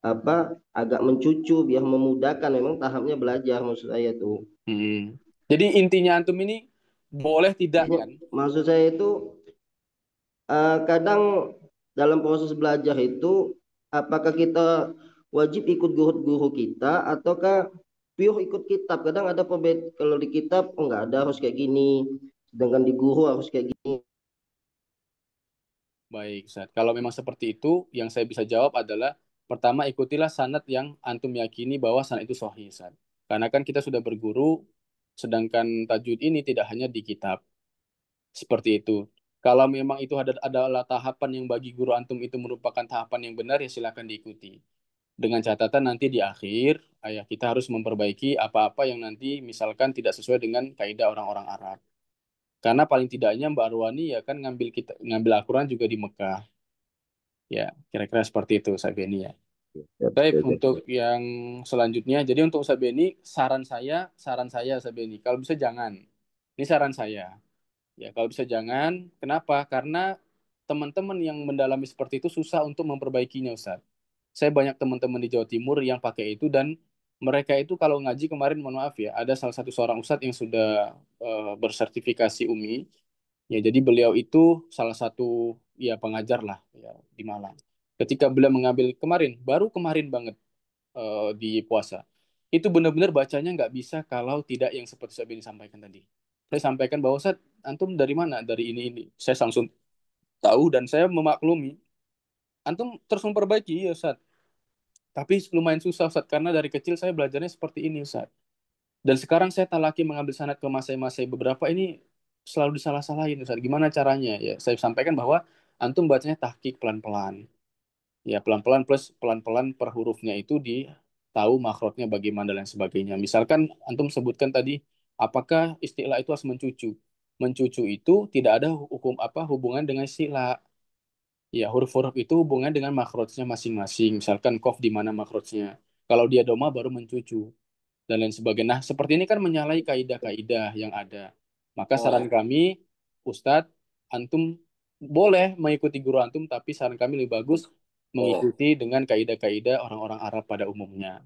apa agak mencucu biar memudahkan, memang tahapnya belajar maksud saya tuh. Jadi intinya antum ini boleh tidak kan? Maksud saya itu kadang dalam proses belajar itu apakah kita wajib ikut guru kita ataukah pure ikut kitab. Kadang ada perbedaan, kalau di kitab oh nggak ada harus kayak gini, sedangkan di guru harus kayak gini. Baik, Ustaz. Kalau memang seperti itu, yang saya bisa jawab adalah pertama ikutilah sanad yang antum yakini bahwa sanad itu sahih, Ustaz. Karena kan kita sudah berguru, sedangkan tajwid ini tidak hanya di kitab. Seperti itu. Kalau memang itu adalah tahapan yang bagi guru antum itu merupakan tahapan yang benar, ya silakan diikuti. Dengan catatan nanti di akhir, kita harus memperbaiki apa-apa yang nanti misalkan tidak sesuai dengan kaidah orang-orang Arab. Karena paling tidaknya Mbak Arwani ya kan ngambil Al-Quran juga di Mekah. Ya, kira-kira seperti itu Ustaz Beni ya. Baik, untuk yang selanjutnya, jadi untuk Ustaz Beni, saran saya Ustaz Beni, kalau bisa jangan. Ini saran saya. Ya, kalau bisa jangan. Kenapa? Karena teman-teman yang mendalami seperti itu susah untuk memperbaikinya, Ustaz. Saya banyak teman-teman di Jawa Timur yang pakai itu dan mereka itu kalau ngaji kemarin, mohon maaf ya, ada salah satu seorang ustadz yang sudah bersertifikasi UMI. Ya, jadi beliau itu salah satu ya pengajar lah ya di Malang. Ketika beliau mengambil kemarin, baru kemarin banget di puasa, itu benar-benar bacanya nggak bisa kalau tidak yang seperti saya ini sampaikan tadi. Saya sampaikan bahwa Ustaz, antum dari mana? Dari ini. Saya langsung tahu dan saya memaklumi. Antum terus memperbaiki, ya Ustaz. Tapi lumayan susah Ustaz, karena dari kecil saya belajarnya seperti ini Ustaz. Dan sekarang saya talaki mengambil sanad ke masai-masai beberapa ini selalu disalah-salahin Ustaz. Gimana caranya? Ya, saya sampaikan bahwa antum bacanya tahqiq pelan-pelan. Ya, pelan-pelan plus pelan-pelan per hurufnya itu di tahu makhrajnya bagaimana dan sebagainya. Misalkan antum sebutkan tadi apakah istilah itu harus mencucu. Mencucu itu tidak ada hukum apa hubungan dengan istilah. Ya, huruf-huruf itu hubungan dengan makhrajnya masing-masing. Misalkan kof di mana makhrajnya. Kalau dia doma baru mencucu dan lain sebagainya. Nah, seperti ini kan menyalahi kaidah-kaidah yang ada. Maka saran kami, Ustadz, antum boleh mengikuti guru antum, tapi saran kami lebih bagus mengikuti dengan kaidah-kaidah orang-orang Arab pada umumnya.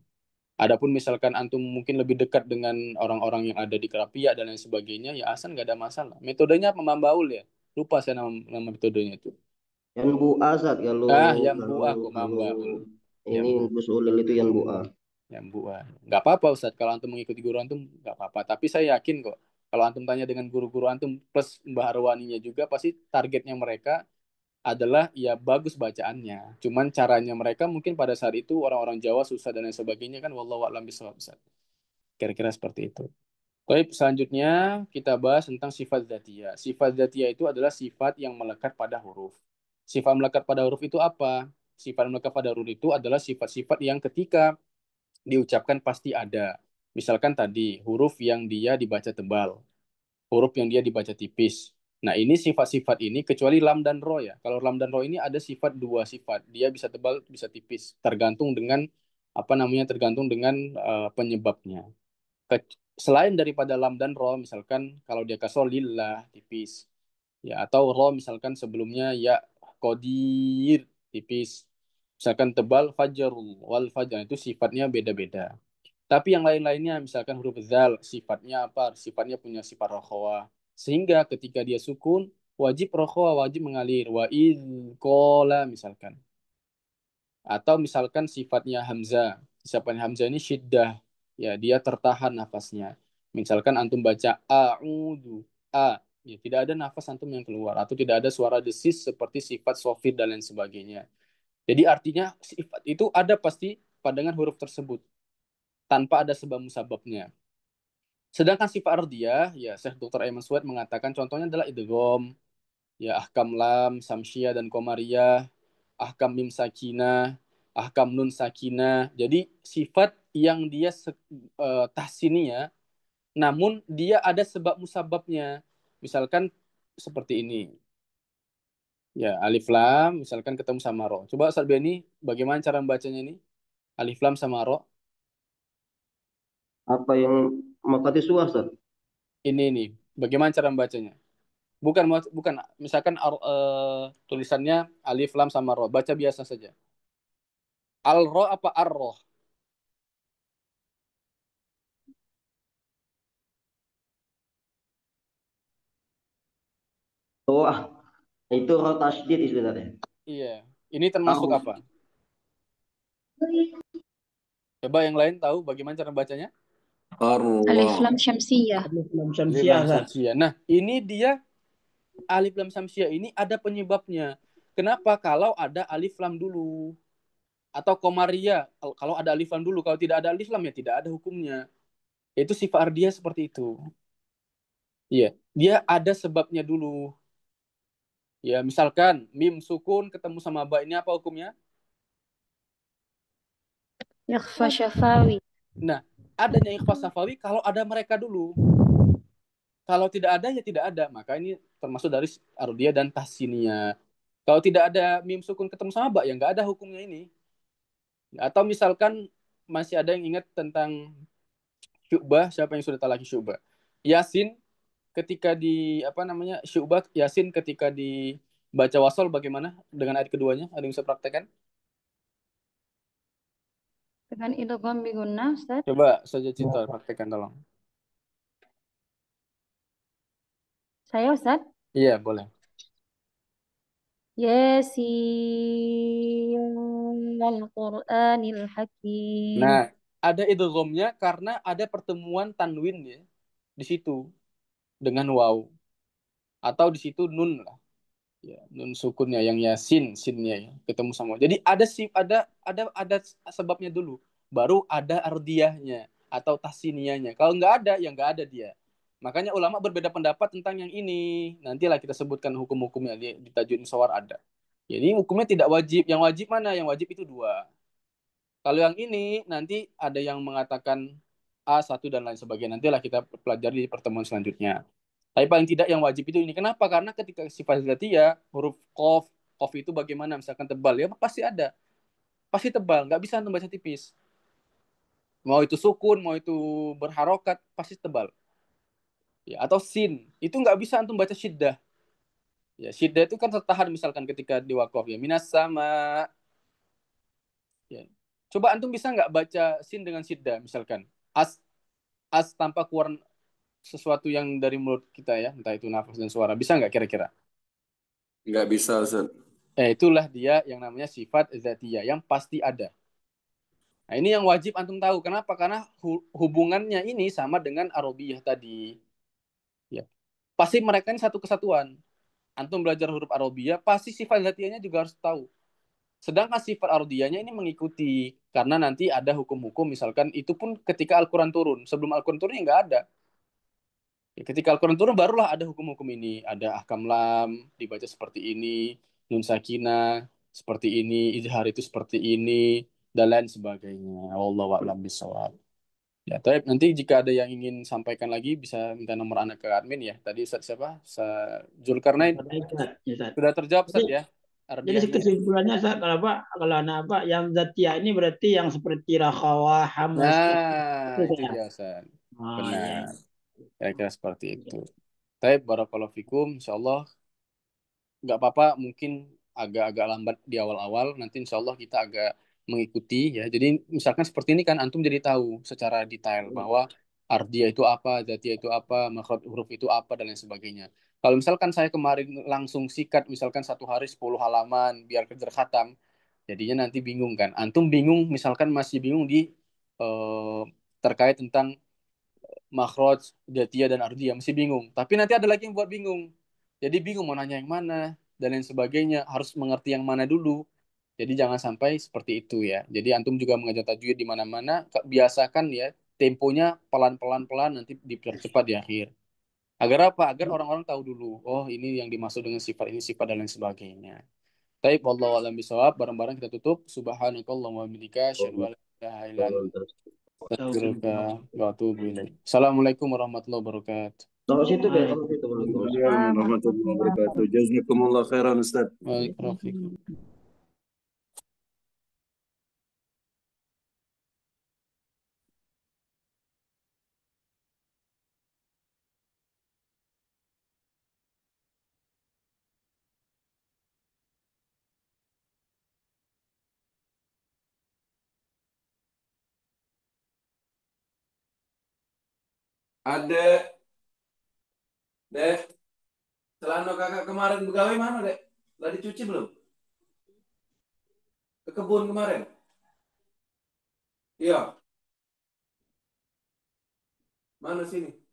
Adapun misalkan antum mungkin lebih dekat dengan orang-orang yang ada di Kerapia dan lain sebagainya, ya asal nggak ada masalah. Metodenya apa Mambaul ya? Lupa saya nama metodenya itu. Yang bu'a Zat, kalau Yang kalau buah kok kalau Mambaul. ini Yang untuk ulil itu yang bu'a. yang buah. Nggak apa-apa Ustaz, kalau antum mengikuti guru antum nggak apa-apa. Tapi saya yakin kok, kalau antum tanya dengan guru-guru antum plus Mbah Arwaninya juga, pasti targetnya mereka adalah ya bagus bacaannya. Cuman caranya mereka mungkin pada saat itu orang-orang Jawa susah dan lain sebagainya kan, wallahu a'lam bishawab Ustaz. Kira-kira seperti itu. Baik, selanjutnya kita bahas tentang sifat dzatiyah. Sifat dzatiyah itu adalah sifat yang melekat pada huruf. Sifat melekat pada huruf itu apa? Sifat melekat pada huruf itu adalah sifat-sifat yang ketika diucapkan pasti ada. Misalkan tadi huruf yang dia dibaca tebal, huruf yang dia dibaca tipis. Nah, ini sifat-sifat ini kecuali lam dan ro ya. Kalau lam dan ro ini ada sifat dua sifat. Dia bisa tebal, bisa tipis, tergantung dengan apa namanya? Tergantung dengan penyebabnya. Selain daripada lam dan ro, misalkan kalau dia kasroh lillah tipis. Ya, atau ro misalkan sebelumnya ya qadir tipis. Misalkan tebal fajarul wal fajar itu sifatnya beda-beda. Tapi yang lain-lainnya, misalkan huruf zal, sifatnya apa? Sifatnya punya sifat rokhawah. Sehingga ketika dia sukun, wajib rokhawah, wajib mengalir. Wa idh kola, misalkan. Atau misalkan sifatnya hamzah. Sifatnya hamzah ini syiddah. Ya, dia tertahan nafasnya. Misalkan antum baca a'udhu, a. Ya, tidak ada nafas antum yang keluar. Atau tidak ada suara desis seperti sifat sofir dan lain sebagainya. Jadi artinya sifat itu ada pasti pada huruf tersebut tanpa ada sebab musababnya. Sedangkan sifat ardiyah, ya Syekh Dr. Ayman Suwaid mengatakan contohnya adalah idgham, ya ahkam lam, samsiyah dan qamariyah, ahkam mim sakinah, ahkam nun sakinah. Jadi sifat yang dia tahsiniyah, namun dia ada sebab musababnya. Misalkan seperti ini. Ya, alif lam misalkan ketemu sama ro. Coba Ustaz Beni, bagaimana cara membacanya ini? Alif lam sama ro. Apa yang makati suah Zat? Ini nih, bagaimana cara membacanya? Bukan bukan misalkan tulisannya alif lam sama ro, baca biasa saja. Al-ro apa ar-roh? Oh, itu roh tasdid sebenarnya. Iya. Ini termasuk Arroh. apa? Coba yang lain tahu bagaimana cara bacanya? Alif Allah. lam syamsiyah. Alif lam Alif syamsiah, lam Ustaz. samsiah. Nah, ini dia alif lam samsiah ini ada penyebabnya. Kenapa? Kalau ada alif lam dulu atau komaria, kalau ada alif lam dulu, kalau tidak ada alif lam ya tidak ada hukumnya. Itu sifat ardhiyah seperti itu. Iya, dia ada sebabnya dulu. Ya, misalkan mim sukun ketemu sama ba ini apa hukumnya? Ikhfa syafawi. Nah, adanya ikhfa safawi kalau ada mereka dulu. Kalau tidak ada ya tidak ada. Maka ini termasuk dari ardhiyah dan tahsiniyah. Kalau tidak ada mim sukun ketemu sama ba ya nggak ada hukumnya ini. Atau misalkan masih ada yang ingat tentang Syu'bah, siapa yang sudah talaki Syu'bah? Yasin ketika di apa namanya Syu'bah Yasin ketika dibaca wasol bagaimana dengan ayat keduanya? Ada yang bisa praktekkan? Dengan idgham bi gunnah, Ustaz. Coba saja Cinta praktekkan tolong. Saya, Ustaz. Iya, boleh. Yasin wal Qur'anil Hakim. Nah, ada idghamnya karena ada pertemuan tanwin ya di situ dengan waw atau di situ nun lah. Ya, nun sukunnya yang yasin sinnya ya, ketemu sama. Jadi ada sebabnya dulu, baru ada ardiyahnya atau tahsiniyahnya. Kalau nggak ada ya nggak ada dia. Makanya ulama berbeda pendapat tentang yang ini. Nantilah kita sebutkan hukum-hukumnya di Tajwid Musawar ada. Jadi hukumnya tidak wajib. Yang wajib mana? Yang wajib itu dua. Kalau yang ini nanti ada yang mengatakan A1 dan lain sebagainya. Nantilah kita pelajari di pertemuan selanjutnya. Tapi paling tidak yang wajib itu ini. Kenapa? Karena ketika sifat dzatiyah, huruf kof itu bagaimana? Misalkan tebal, ya pasti ada. Pasti tebal, nggak bisa membaca tipis. Mau itu sukun, mau itu berharokat, pasti tebal. Ya, atau sin, itu nggak bisa antum baca syiddah. Ya, syiddah itu kan tertahan misalkan ketika di wakof ya. Minas sama. Ya. Coba antum bisa nggak baca sin dengan syiddah misalkan. As as tanpa keluar sesuatu yang dari mulut kita ya, entah itu nafas dan suara. Bisa nggak kira-kira? Nggak bisa, Ustaz. Itulah dia yang namanya sifat zatiyah yang pasti ada. Nah, ini yang wajib antum tahu. Kenapa? Karena hubungannya ini sama dengan arabiyah tadi. Ya. Pasti mereka ini satu kesatuan. Antum belajar huruf arabiyah, pasti sifat zatiyahnya juga harus tahu. Sedangkan sifat ardhiyahnya ini mengikuti. Karena nanti ada hukum-hukum, misalkan itu pun ketika Al-Quran turun. Sebelum Al-Quran turun ya nggak ada. Ya, ketika Al-Quran turun barulah ada hukum-hukum ini. Ada ahkam lam, dibaca seperti ini. Nun sakinah, seperti ini. Izhar itu seperti ini. Dan lain sebagainya. Wallahu a'lam bishawab. Ya, tapi nanti jika ada yang ingin sampaikan lagi, bisa minta nomor anak ke admin ya. Tadi Ustaz siapa? Zulkarnain. Ya, Ustaz. Sudah terjawab Jadi, Ustaz ya? jadi Ardiyahnya. kesimpulannya Ustaz, kalau anak apa yang zatia ini berarti yang seperti rakhawah, hamas, itu Nah, itu ya. dia Ustaz. Oh iya. Benar. Kira-kira seperti itu. Tapi barakallahu fikum, insyaallah nggak apa-apa mungkin agak-agak lambat di awal-awal nanti insya Allah kita agak mengikuti ya jadi misalkan seperti ini kan antum jadi tahu secara detail bahwa ardia itu apa zatia itu apa makhraj huruf itu apa dan lain sebagainya kalau misalkan saya kemarin langsung sikat misalkan satu hari 10 halaman biar kejar khatam jadinya nanti bingung kan antum bingung misalkan masih bingung di eh, terkait tentang makhraj, jatia dan ardhiyah masih bingung. Tapi nanti ada lagi yang buat bingung. Jadi bingung mau nanya yang mana dan lain sebagainya, harus mengerti yang mana dulu. Jadi jangan sampai seperti itu ya. Jadi antum juga mengajar tajwid di mana-mana, biasakan ya temponya pelan-pelan pelan nanti dipercepat di akhir. Agar apa? Agar orang-orang tahu dulu, oh ini yang dimaksud dengan sifat ini sifat dan lain sebagainya. Taib wallahu a'lam bishawab, bareng-bareng kita tutup. Subhanakallahumma wa bihamdika asyhadu an la ilaha illa anta astaghfiruka wa atubu ilaik. Assalamualaikum warahmatullahi wabarakatuh. Taruh situ deh, taruh situ. Waalaikumsalam. Waalaikumsalam warahmatullahi wabarakatuh. Jazakumullah khairan, Ustaz. Waalaikumsalam. Adek, Dek, celana kakak kemarin begawe mana, Dek? Udah dicuci belum? Ke kebun kemarin? Iya. Mana sini?